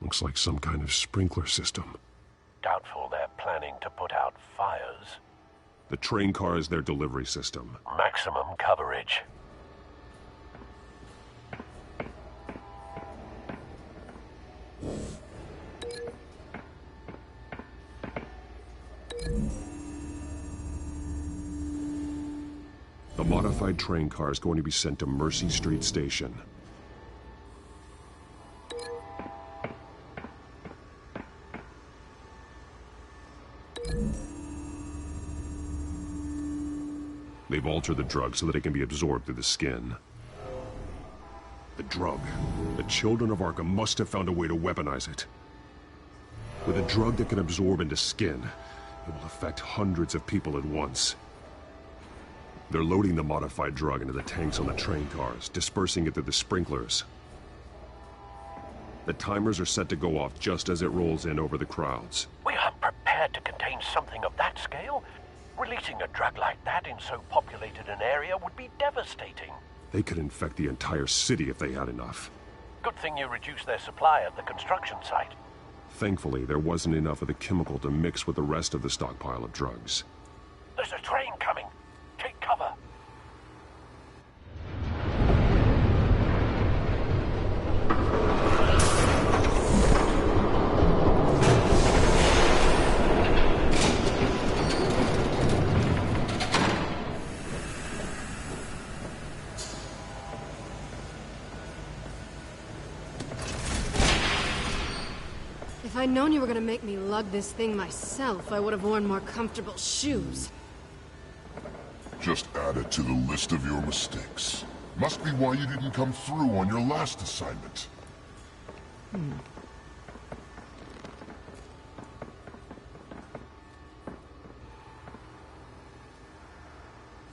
Looks like some kind of sprinkler system. Doubtful they're planning to put out fires. The train car is their delivery system. Maximum coverage. The modified train car is going to be sent to Mercy Street Station. They've altered the drug so that it can be absorbed through the skin. The drug. The children of Arkham must have found a way to weaponize it. With a drug that can absorb into skin, it will affect hundreds of people at once. They're loading the modified drug into the tanks on the train cars, dispersing it through the sprinklers. The timers are set to go off just as it rolls in over the crowds. We aren't prepared to contain something of that scale. Releasing a drug like that in so populated an area would be devastating. They could infect the entire city if they had enough. Good thing you reduced their supply at the construction site. Thankfully, there wasn't enough of the chemical to mix with the rest of the stockpile of drugs. There's a train coming. Take cover. If I'd known you were gonna make me lug this thing myself, I would have worn more comfortable shoes. Just add it to the list of your mistakes. Must be why you didn't come through on your last assignment.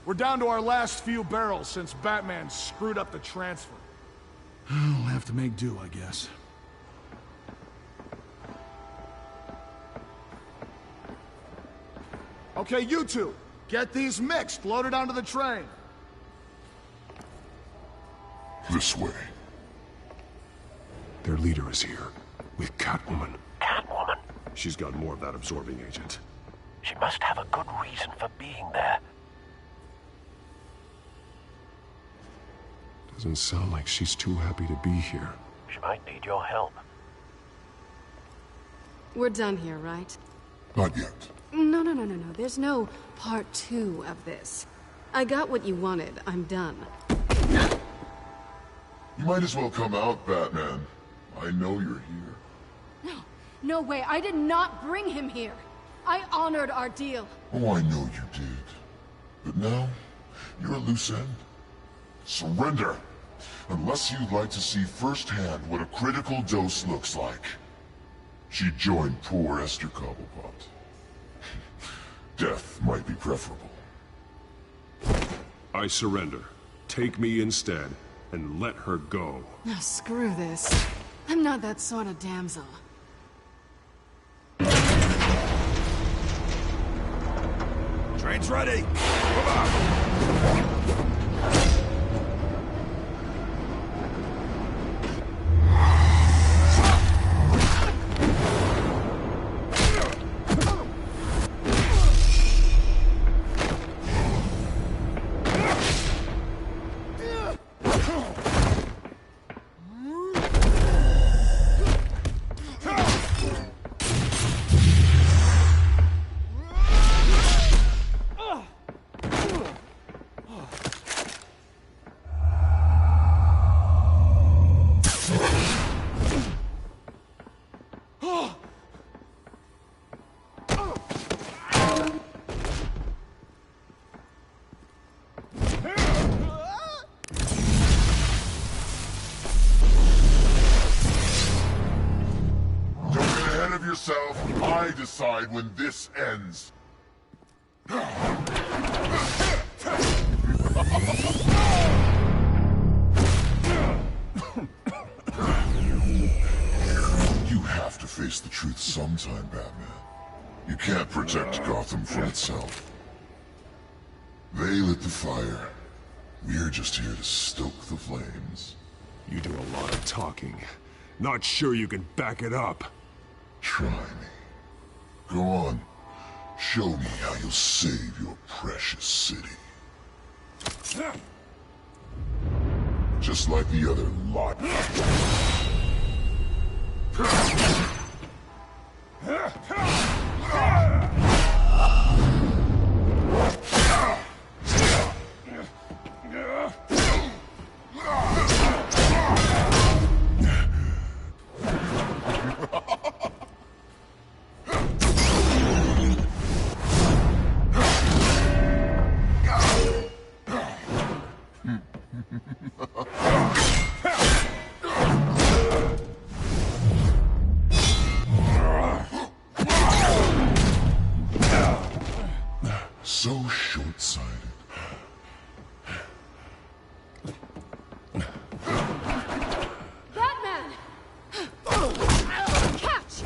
We're down to our last few barrels since Batman screwed up the transfer. We'll have to make do, I guess. Okay, you two, get these mixed, loaded onto the train. This way. Their leader is here, with Catwoman. Catwoman? She's got more of that absorbing agent. She must have a good reason for being there. Doesn't sound like she's too happy to be here. She might need your help. We're done here, right? Not yet. No. There's no part 2 of this. I got what you wanted. I'm done. You might as well come out, Batman. I know you're here. No way. I did not bring him here. I honored our deal. Oh, I know you did. But now, you're a loose end. Surrender! Unless you'd like to see firsthand what a critical dose looks like. She joined poor Esther Cobblepot. Death might be preferable. I surrender. Take me instead, and let her go. Now screw this. I'm not that sort of damsel. Train's ready! Come on! I decide when this ends. You have to face the truth sometime, Batman. You can't protect Gotham from itself. They lit the fire. We're just here to stoke the flames. You do a lot of talking. Not sure you can back it up. Try me. Go on. Show me how you'll save your precious city. Just like the other lot. So short-sighted. Batman! Catch!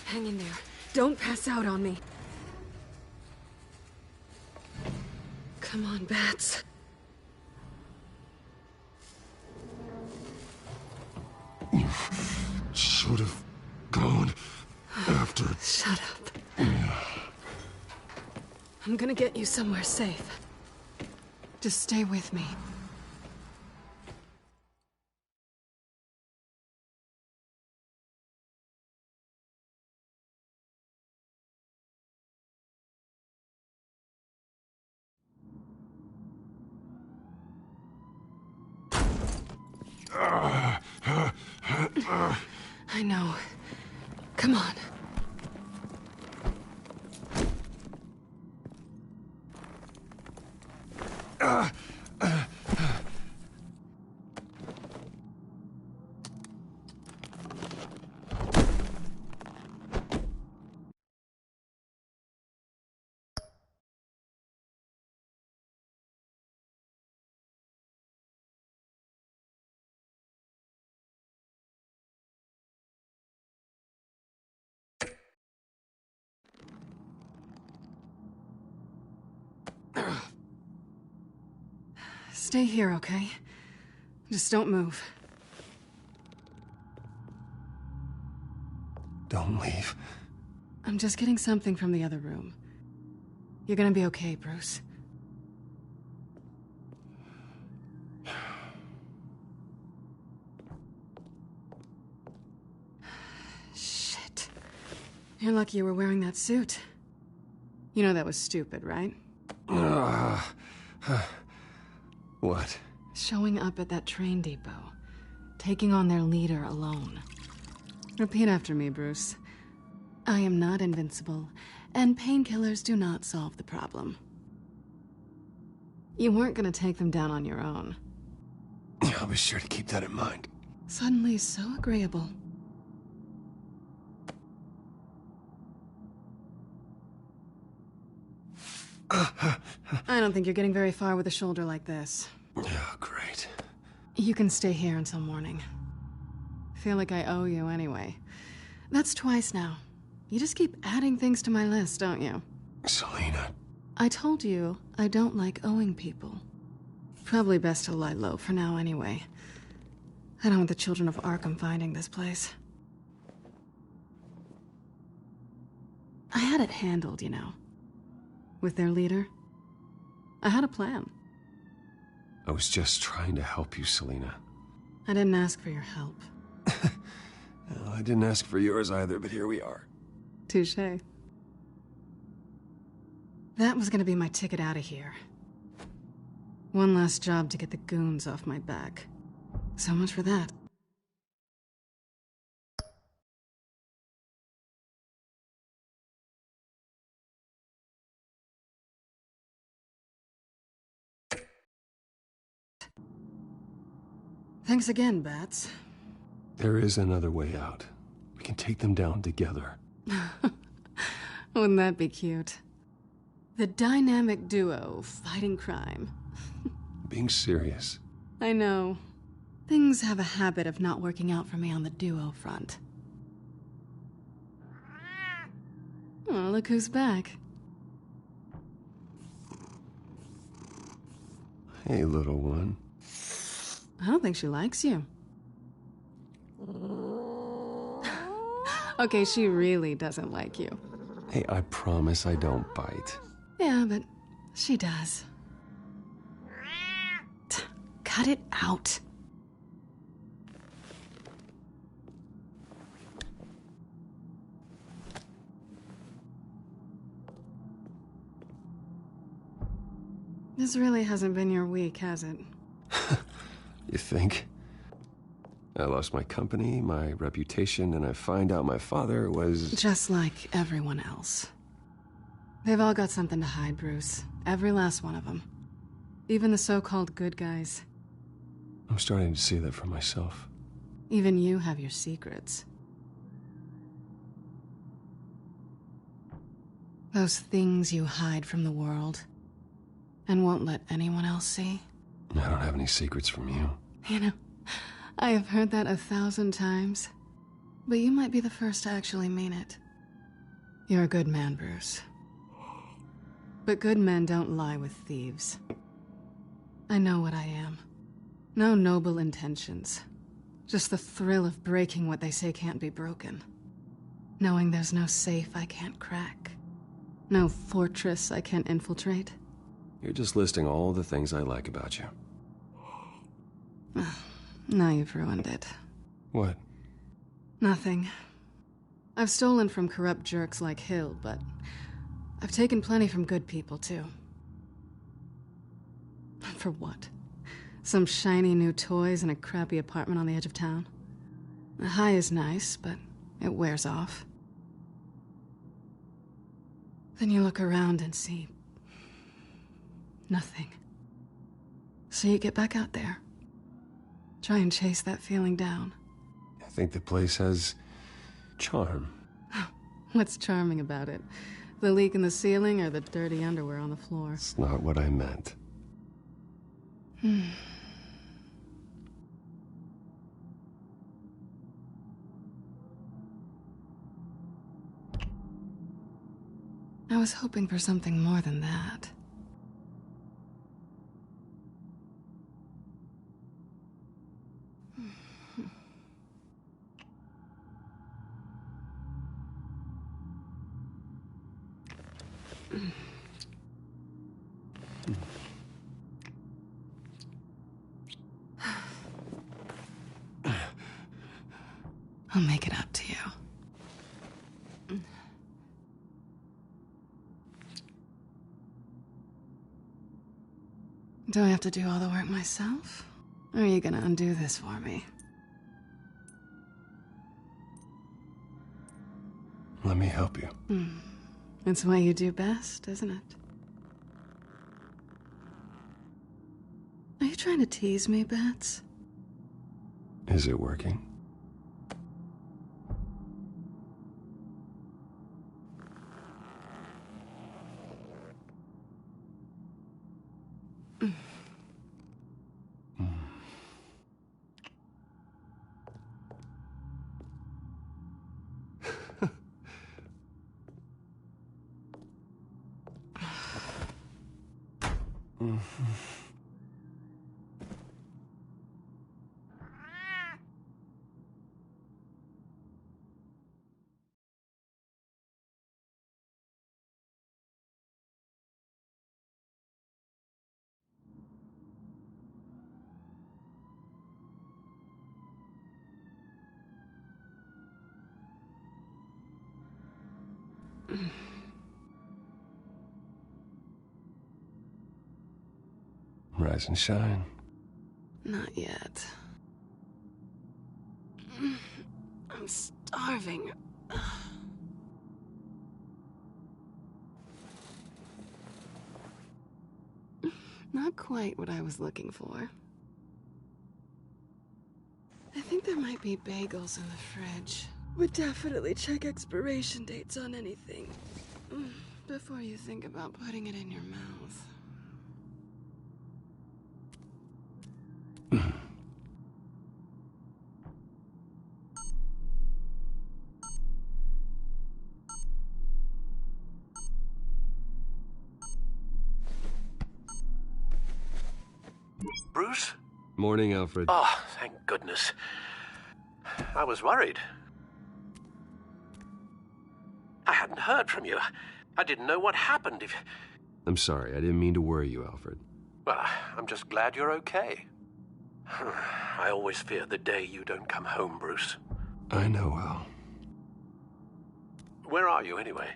Hang in there. Don't pass out on me. Come on, Bats. Should have gone after... Shut up. I'm gonna get you somewhere safe. Just stay with me. I know. Come on. Stay here, okay? Just don't move. Don't leave. I'm just getting something from the other room. You're gonna be okay, Bruce. Shit. You're lucky you were wearing that suit. You know that was stupid, right? What? Showing up at that train depot. Taking on their leader alone. Repeat after me, Bruce. I am not invincible, and painkillers do not solve the problem. You weren't gonna take them down on your own. I'll be sure to keep that in mind. Suddenly so agreeable. I don't think you're getting very far with a shoulder like this. Oh, great. You can stay here until morning. Feel like I owe you anyway. That's twice now. You just keep adding things to my list, don't you? Selina. I told you I don't like owing people. Probably best to lie low for now anyway. I don't want the children of Arkham finding this place. I had it handled, you know. With their leader. I had a plan. I was just trying to help you, Selina. I didn't ask for your help. Well, I didn't ask for yours either, but here we are. Touché. That was gonna be my ticket out of here. One last job to get the goons off my back. So much for that. Thanks again, Bats. There is another way out. We can take them down together. Wouldn't that be cute? The dynamic duo fighting crime. Being serious. I know. Things have a habit of not working out for me on the duo front. Oh, look who's back. Hey, little one. I don't think she likes you. Okay, she really doesn't like you. Hey, I promise I don't bite. Yeah, but she does. Cut it out. This really hasn't been your week, has it? You think? I lost my company, my reputation, and I find out my father was... Just like everyone else. They've all got something to hide, Bruce. Every last one of them. Even the so-called good guys. I'm starting to see that for myself. Even you have your secrets. Those things you hide from the world and won't let anyone else see. I don't have any secrets from you. You know, I have heard that 1,000 times, but you might be the first to actually mean it. You're a good man, Bruce. But good men don't lie with thieves. I know what I am. No noble intentions. Just the thrill of breaking what they say can't be broken. Knowing there's no safe I can't crack. No fortress I can't infiltrate. You're just listing all the things I like about you. Now you've ruined it. What? Nothing. I've stolen from corrupt jerks like Hill, but I've taken plenty from good people, too. For what? Some shiny new toys and a crappy apartment on the edge of town? The high is nice, but it wears off. Then you look around and see... nothing. So you get back out there. Try and chase that feeling down. I think the place has... charm. What's charming about it? The leak in the ceiling or the dirty underwear on the floor? It's not what I meant. I was hoping for something more than that. I'll make it up to you. Do I have to do all the work myself? Or are you gonna undo this for me? Let me help you. It's what you do best, isn't it? Are you trying to tease me, Bats? Is it working? Rise and shine. Not yet. I'm starving. Not quite what I was looking for. I think there might be bagels in the fridge. Would definitely check expiration dates on anything before you think about putting it in your mouth. Bruce? Morning, Alfred. Oh, thank goodness. I was worried. I hadn't heard from you. I didn't know what happened. I'm sorry, I didn't mean to worry you, Alfred. Well, I'm just glad you're okay. I always fear the day you don't come home, Bruce. I know, Al. Where are you, anyway?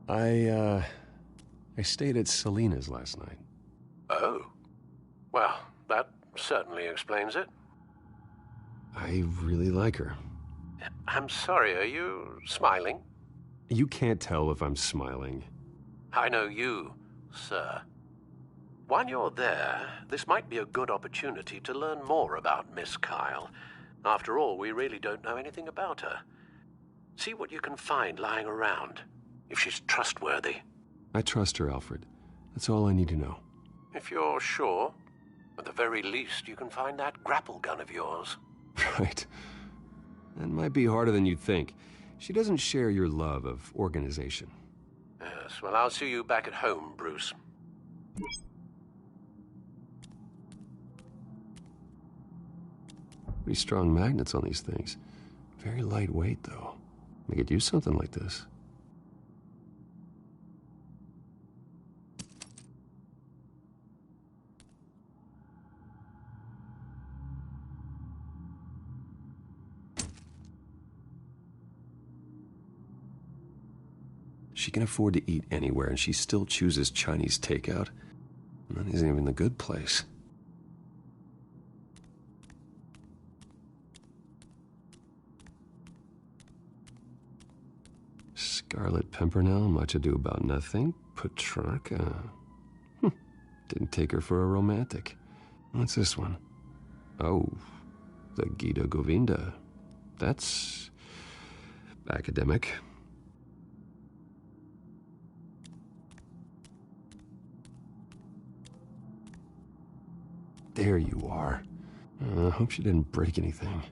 I stayed at Selena's last night. Oh. Well, that certainly explains it. I really like her. I'm sorry, are you smiling? You can't tell if I'm smiling. I know you, sir. While you're there, this might be a good opportunity to learn more about Miss Kyle. After all, we really don't know anything about her. See what you can find lying around, if she's trustworthy. I trust her, Alfred. That's all I need to know. If you're sure, at the very least, you can find that grapple gun of yours. Right. That might be harder than you'd think. She doesn't share your love of organization. Yes, well, I'll see you back at home, Bruce. Pretty strong magnets on these things. Very lightweight, though. I could use something like this. She can afford to eat anywhere, and she still chooses Chinese takeout. And that isn't even the good place. Scarlet Pimpernel, Much Ado About Nothing, Petrarca. Didn't take her for a romantic. What's this one? Oh, the Gita Govinda. That's academic. There you are. I hope she didn't break anything.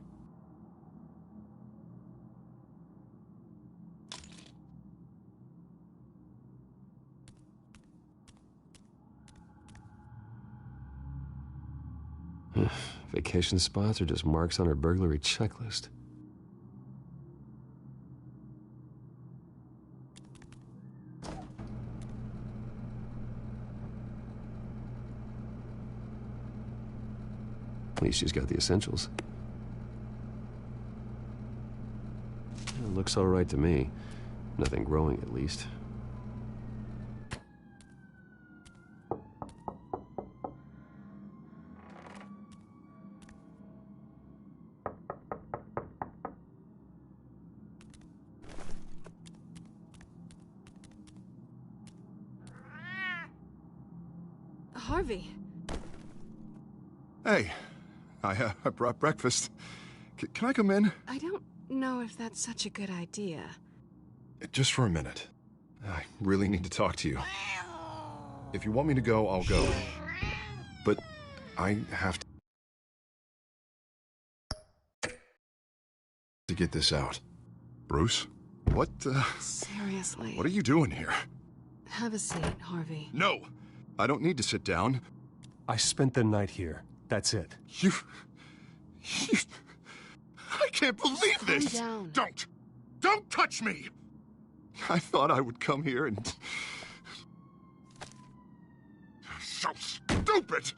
Vacation spots are just marks on her burglary checklist. At least she's got the essentials. It looks all right to me. Nothing growing, at least. Harvey. Hey, I brought breakfast. Can I come in? I don't know if that's such a good idea. Just for a minute. I really need to talk to you. If you want me to go, I'll go. But I have to get this out. Bruce? What, Seriously. What are you doing here? Have a seat, Harvey. No! I don't need to sit down. I spent the night here. That's it. You... I can't believe this! Calm down. Don't touch me! I thought I would come here and... So stupid!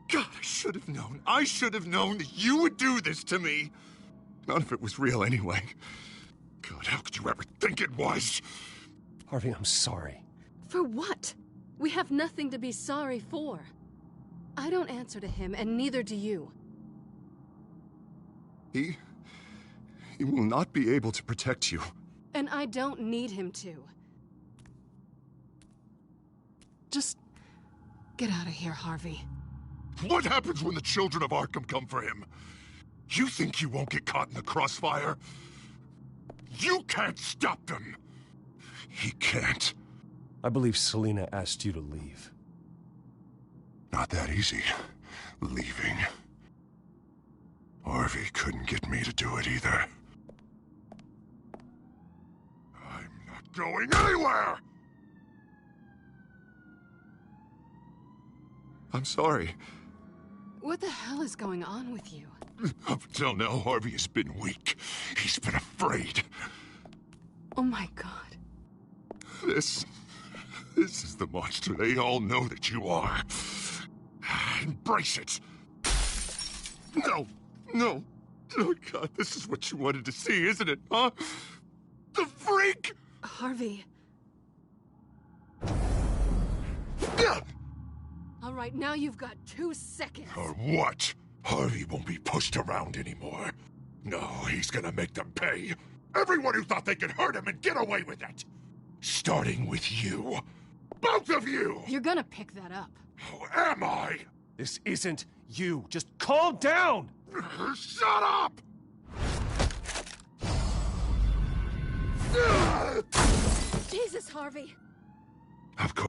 God, I should have known. I should have known that you would do this to me. None of it was real anyway. God, how could you ever think it was? Harvey, I'm sorry. For what? We have nothing to be sorry for. I don't answer to him, and neither do you. He will not be able to protect you. And I don't need him to. Just get out of here, Harvey. What happens when the children of Arkham come for him? You think you won't get caught in the crossfire? You can't stop them! He can't. I believe Selena asked you to leave. Not that easy, leaving. Harvey couldn't get me to do it either. I'm not going anywhere! I'm sorry. What the hell is going on with you? Up until now, Harvey has been weak. He's been afraid. Oh my god. This is the monster they all know that you are. Embrace it. No. Oh god, this is what you wanted to see, isn't it, huh? The freak! Harvey. All right, now you've got 2 seconds. Or what? Harvey won't be pushed around anymore. No, he's gonna make them pay. Everyone who thought they could hurt him and get away with it. Starting with you. Both of you! You're gonna pick that up. Who am I? This isn't you. Just calm down! Shut up! Jesus, Harvey! Of course.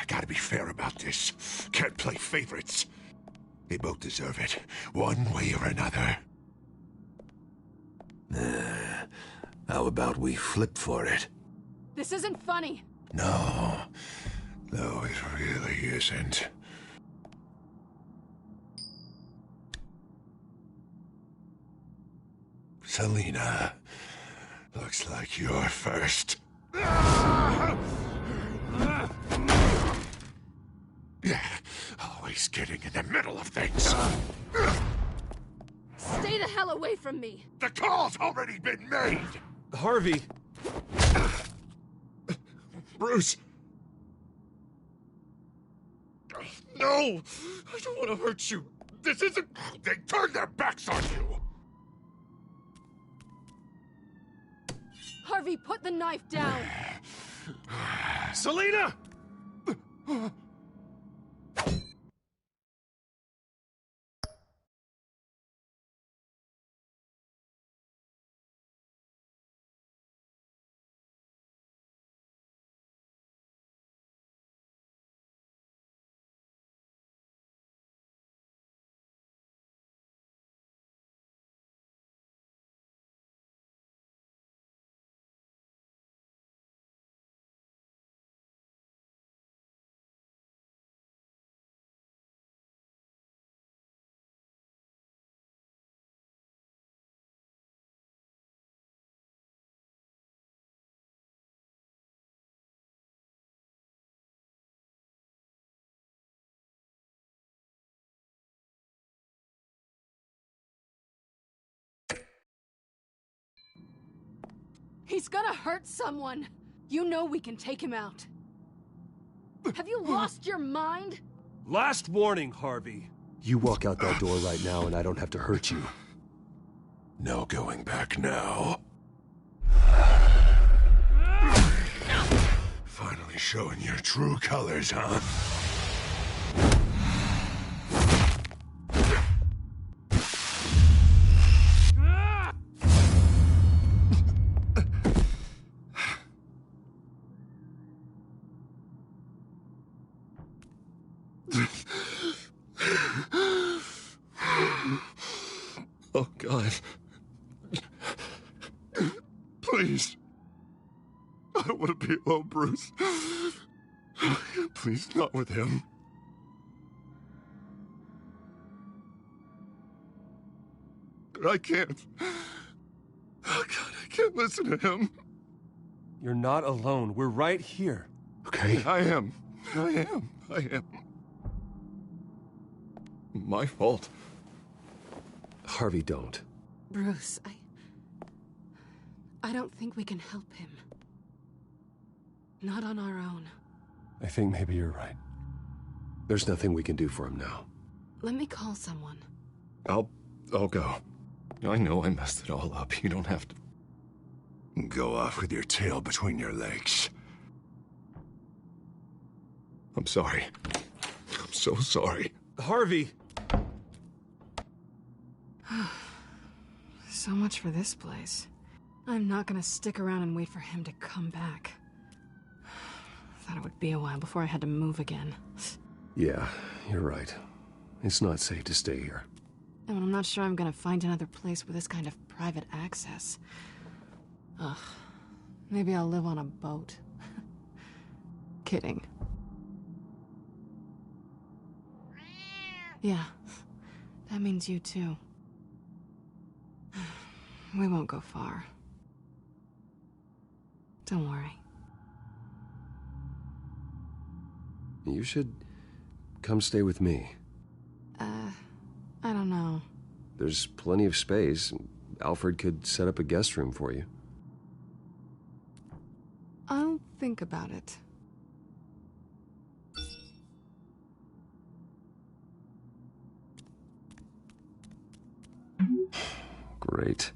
Gotta be fair about this. Can't play favorites. They both deserve it, one way or another. How about we flip for it? This isn't funny. No, it really isn't. Selina, looks like you're first. Yeah, always getting in the middle of things. Stay the hell away from me! The call's already been made! Harvey! Bruce! No! I don't want to hurt you. This isn't... They turned their backs on you! Harvey, put the knife down! Selina! He's gonna hurt someone! You know we can take him out. Have you lost your mind? Last warning, Harvey. You walk out that door right now and I don't have to hurt you. No going back now. Finally showing your true colors, huh? Oh, God. Please. I don't want to be alone, Bruce. Please, not with him. But I can't. Oh, God, I can't listen to him. You're not alone. We're right here. Okay? I am. My fault. Harvey, don't. Bruce, I don't think we can help him. Not on our own. I think maybe you're right. There's nothing we can do for him now. Let me call someone. I'll go. I know I messed it all up. You don't have to... Go off with your tail between your legs. I'm sorry. I'm so sorry. Harvey! So much for this place. I'm not gonna stick around and wait for him to come back. Thought it would be a while before I had to move again. Yeah, you're right. It's not safe to stay here. And I'm not sure I'm gonna find another place with this kind of private access. Ugh. Maybe I'll live on a boat. Kidding. Yeah. That means you too. We won't go far. Don't worry. You should come stay with me. I don't know. There's plenty of space. Alfred could set up a guest room for you. I'll think about it. Great.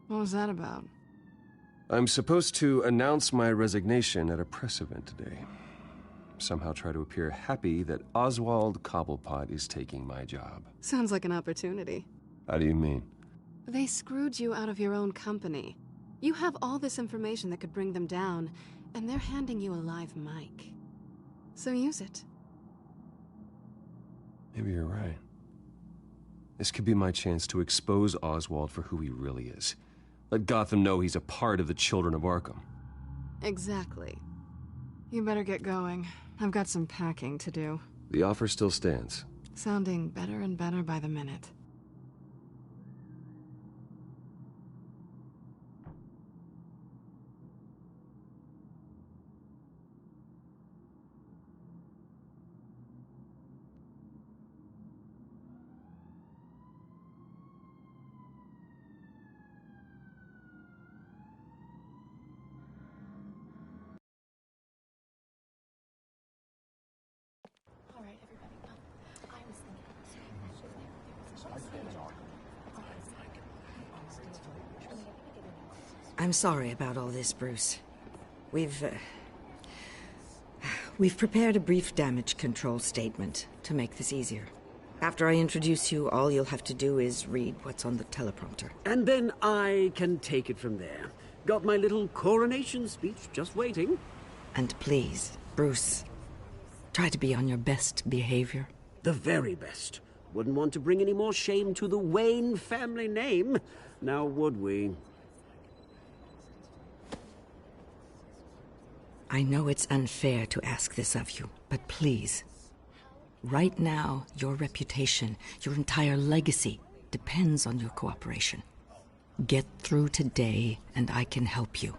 What was that about? I'm supposed to announce my resignation at a press event today. Somehow try to appear happy that Oswald Cobblepot is taking my job. Sounds like an opportunity. How do you mean? They screwed you out of your own company. You have all this information that could bring them down, and they're handing you a live mic. So use it. Maybe you're right. This could be my chance to expose Oswald for who he really is. Let Gotham know he's a part of the Children of Arkham. Exactly. You better get going. I've got some packing to do. The offer still stands. Sounding better and better by the minute. I'm sorry about all this, Bruce. We've prepared a brief damage control statement to make this easier. After I introduce you, all you'll have to do is read what's on the teleprompter. And then I can take it from there. Got my little coronation speech just waiting. And please, Bruce, try to be on your best behavior. The very best. Wouldn't want to bring any more shame to the Wayne family name, now would we? I know it's unfair to ask this of you, but please. Right now, your reputation, your entire legacy, depends on your cooperation. Get through today, and I can help you.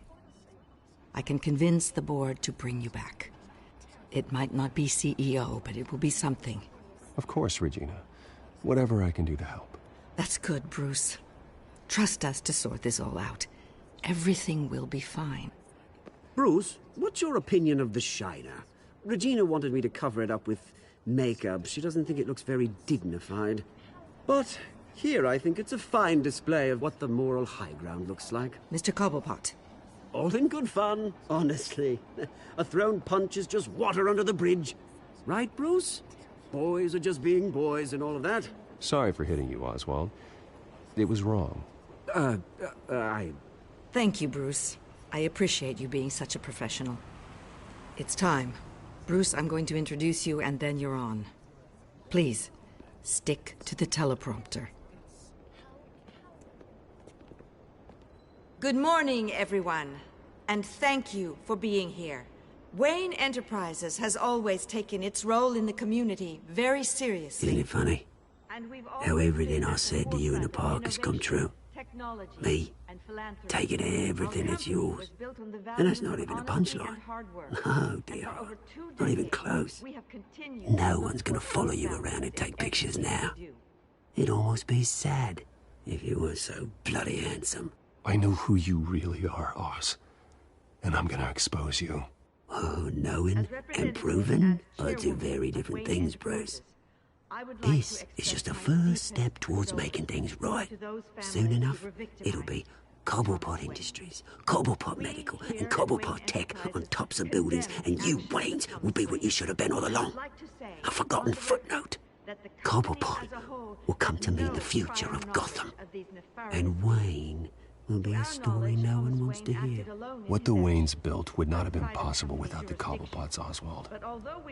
I can convince the board to bring you back. It might not be CEO, but it will be something. Of course, Regina. Whatever I can do to help. That's good, Bruce. Trust us to sort this all out. Everything will be fine. Bruce, what's your opinion of the Shiner? Regina wanted me to cover it up with makeup. She doesn't think it looks very dignified. But here I think it's a fine display of what the moral high ground looks like. Mr. Cobblepot. All in good fun, honestly. A thrown punch is just water under the bridge. Right, Bruce? Boys are just being boys and all of that. Sorry for hitting you, Oswald. It was wrong. Thank you, Bruce. I appreciate you being such a professional. It's time. Bruce, I'm going to introduce you, and then you're on. Please, stick to the teleprompter. Good morning, everyone, and thank you for being here. Wayne Enterprises has always taken its role in the community very seriously. Isn't it funny how everything I said to you in the park has come true? Me, taking everything that's yours. And that's not even a punchline. No, dear. Not even close. No one's gonna follow you around and take pictures now. It'd almost be sad if you weren't so bloody handsome. I know who you really are, Oz. And I'm gonna expose you. Oh, knowing and proving are two very different things, Bruce. This is just a first step towards making things right. Soon enough, it'll be Cobblepot Industries, Cobblepot Medical, and Cobblepot Tech on tops of buildings, and you, Waynes, will be what you should have been all along. A forgotten footnote. Cobblepot will come to mean the future of Gotham. And Wayne will be a story no one wants to hear. What the Waynes built would not have been possible without the Cobblepots, Oswald.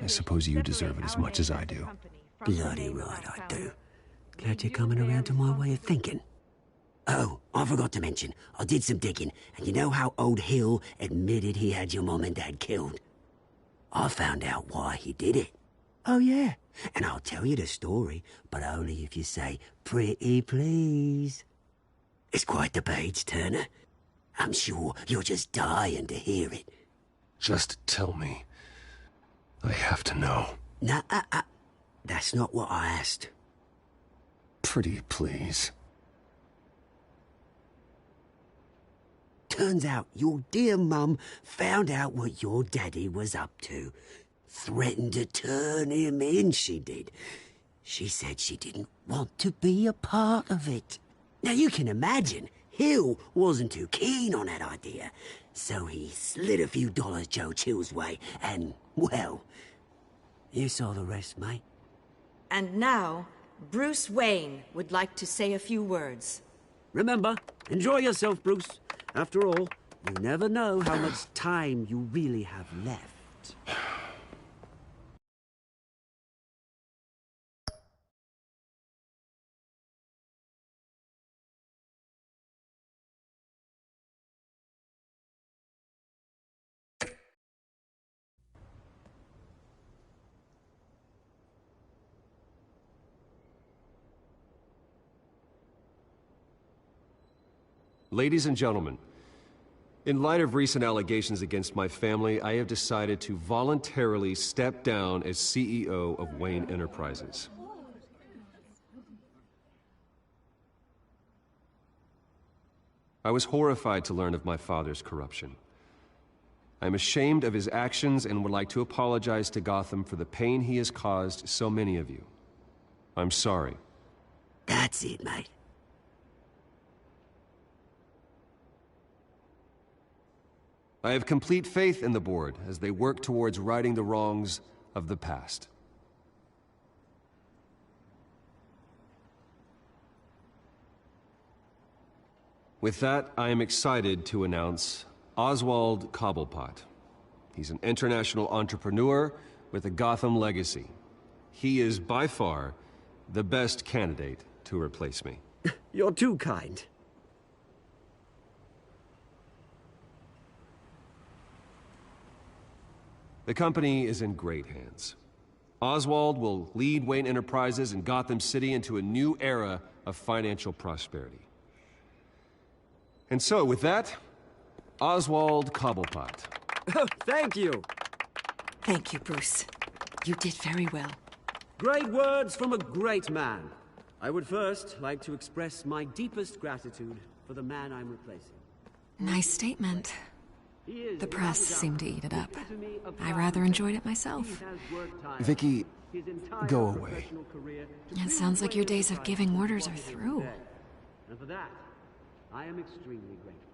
I suppose you deserve it as much as I do. Bloody right I do. Glad you're coming around to my way of thinking. Oh, I forgot to mention, I did some digging, and you know how old Hill admitted he had your mom and dad killed? I found out why he did it. Oh yeah, and I'll tell you the story, but only if you say, pretty please. It's quite the page turner. I'm sure you're just dying to hear it. Just tell me. I have to know. Nah, that's not what I asked. Pretty please. Turns out your dear mum found out what your daddy was up to. Threatened to turn him in, she did. She said she didn't want to be a part of it. Now you can imagine, Hill wasn't too keen on that idea. So he slid a few dollars Joe Chill's way, and, well, you saw the rest, mate. And now, Bruce Wayne would like to say a few words. Remember, enjoy yourself, Bruce. After all, you never know how much time you really have left. Ladies and gentlemen, in light of recent allegations against my family, I have decided to voluntarily step down as CEO of Wayne Enterprises. I was horrified to learn of my father's corruption. I am ashamed of his actions and would like to apologize to Gotham for the pain he has caused so many of you. I'm sorry. That's it, mate. I have complete faith in the board as they work towards righting the wrongs of the past. With that, I am excited to announce Oswald Cobblepot. He's an international entrepreneur with a Gotham legacy. He is by far the best candidate to replace me. You're too kind. The company is in great hands. Oswald will lead Wayne Enterprises and Gotham City into a new era of financial prosperity. And so, with that, Oswald Cobblepot. Thank you. Thank you, Bruce. You did very well. Great words from a great man. I would first like to express my deepest gratitude for the man I'm replacing. Nice statement. The press seemed to eat it up. I rather enjoyed it myself. Vicky, go away. It sounds like your days of giving orders are through. And for that, I am extremely grateful.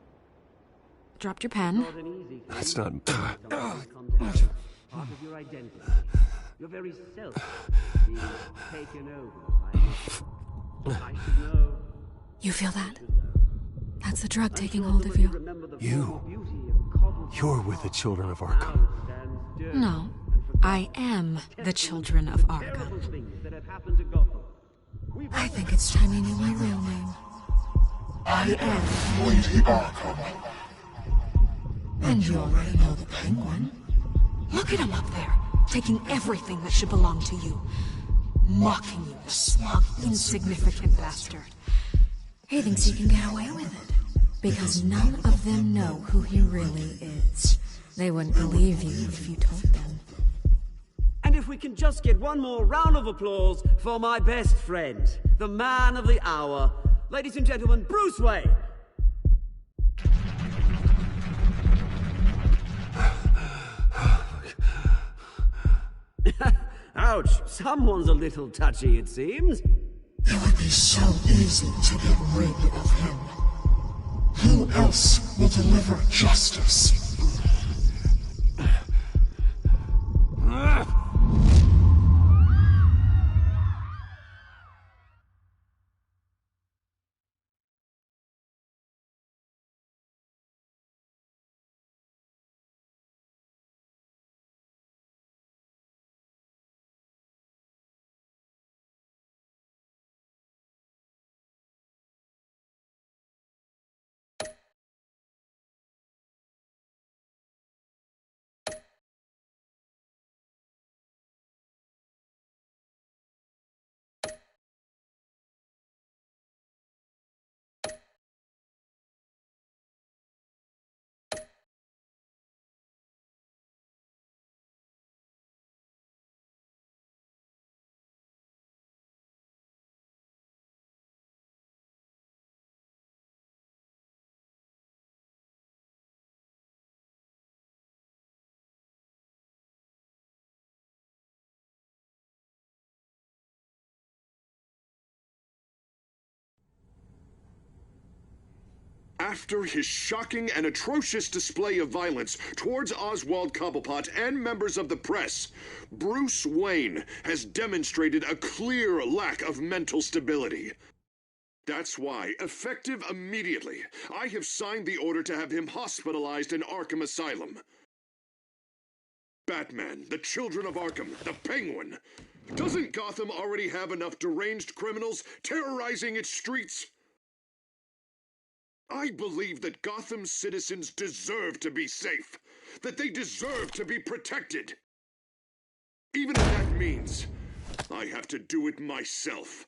Dropped your pen. That's not... Part of your identity, your very self, being taken over by I should know. You feel that? That's the drug taking hold of you. You're with the children of Arkham. No, I am the children of Arkham. I think it's time you knew my real name. I am Lady Arkham. And you already know the Penguin. Look at him up there, taking everything that should belong to you. Mocking you, the smug, insignificant bastard. He thinks he can get away with it. Because none of them know who he really is. They wouldn't believe you if you told them. And if we can just get one more round of applause for my best friend, the man of the hour, ladies and gentlemen, Bruce Wayne! Ouch, someone's a little touchy, it seems. It would be so easy to get rid of him. Who else will deliver justice? After his shocking and atrocious display of violence towards Oswald Cobblepot and members of the press, Bruce Wayne has demonstrated a clear lack of mental stability. That's why, effective immediately, I have signed the order to have him hospitalized in Arkham Asylum. Batman, the Children of Arkham, the Penguin. Doesn't Gotham already have enough deranged criminals terrorizing its streets? I believe that Gotham's citizens deserve to be safe, that they deserve to be protected. Even if that means I have to do it myself.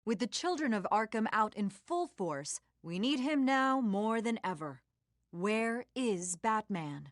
With the Children of Arkham out in full force, we need him now more than ever. Where is Batman?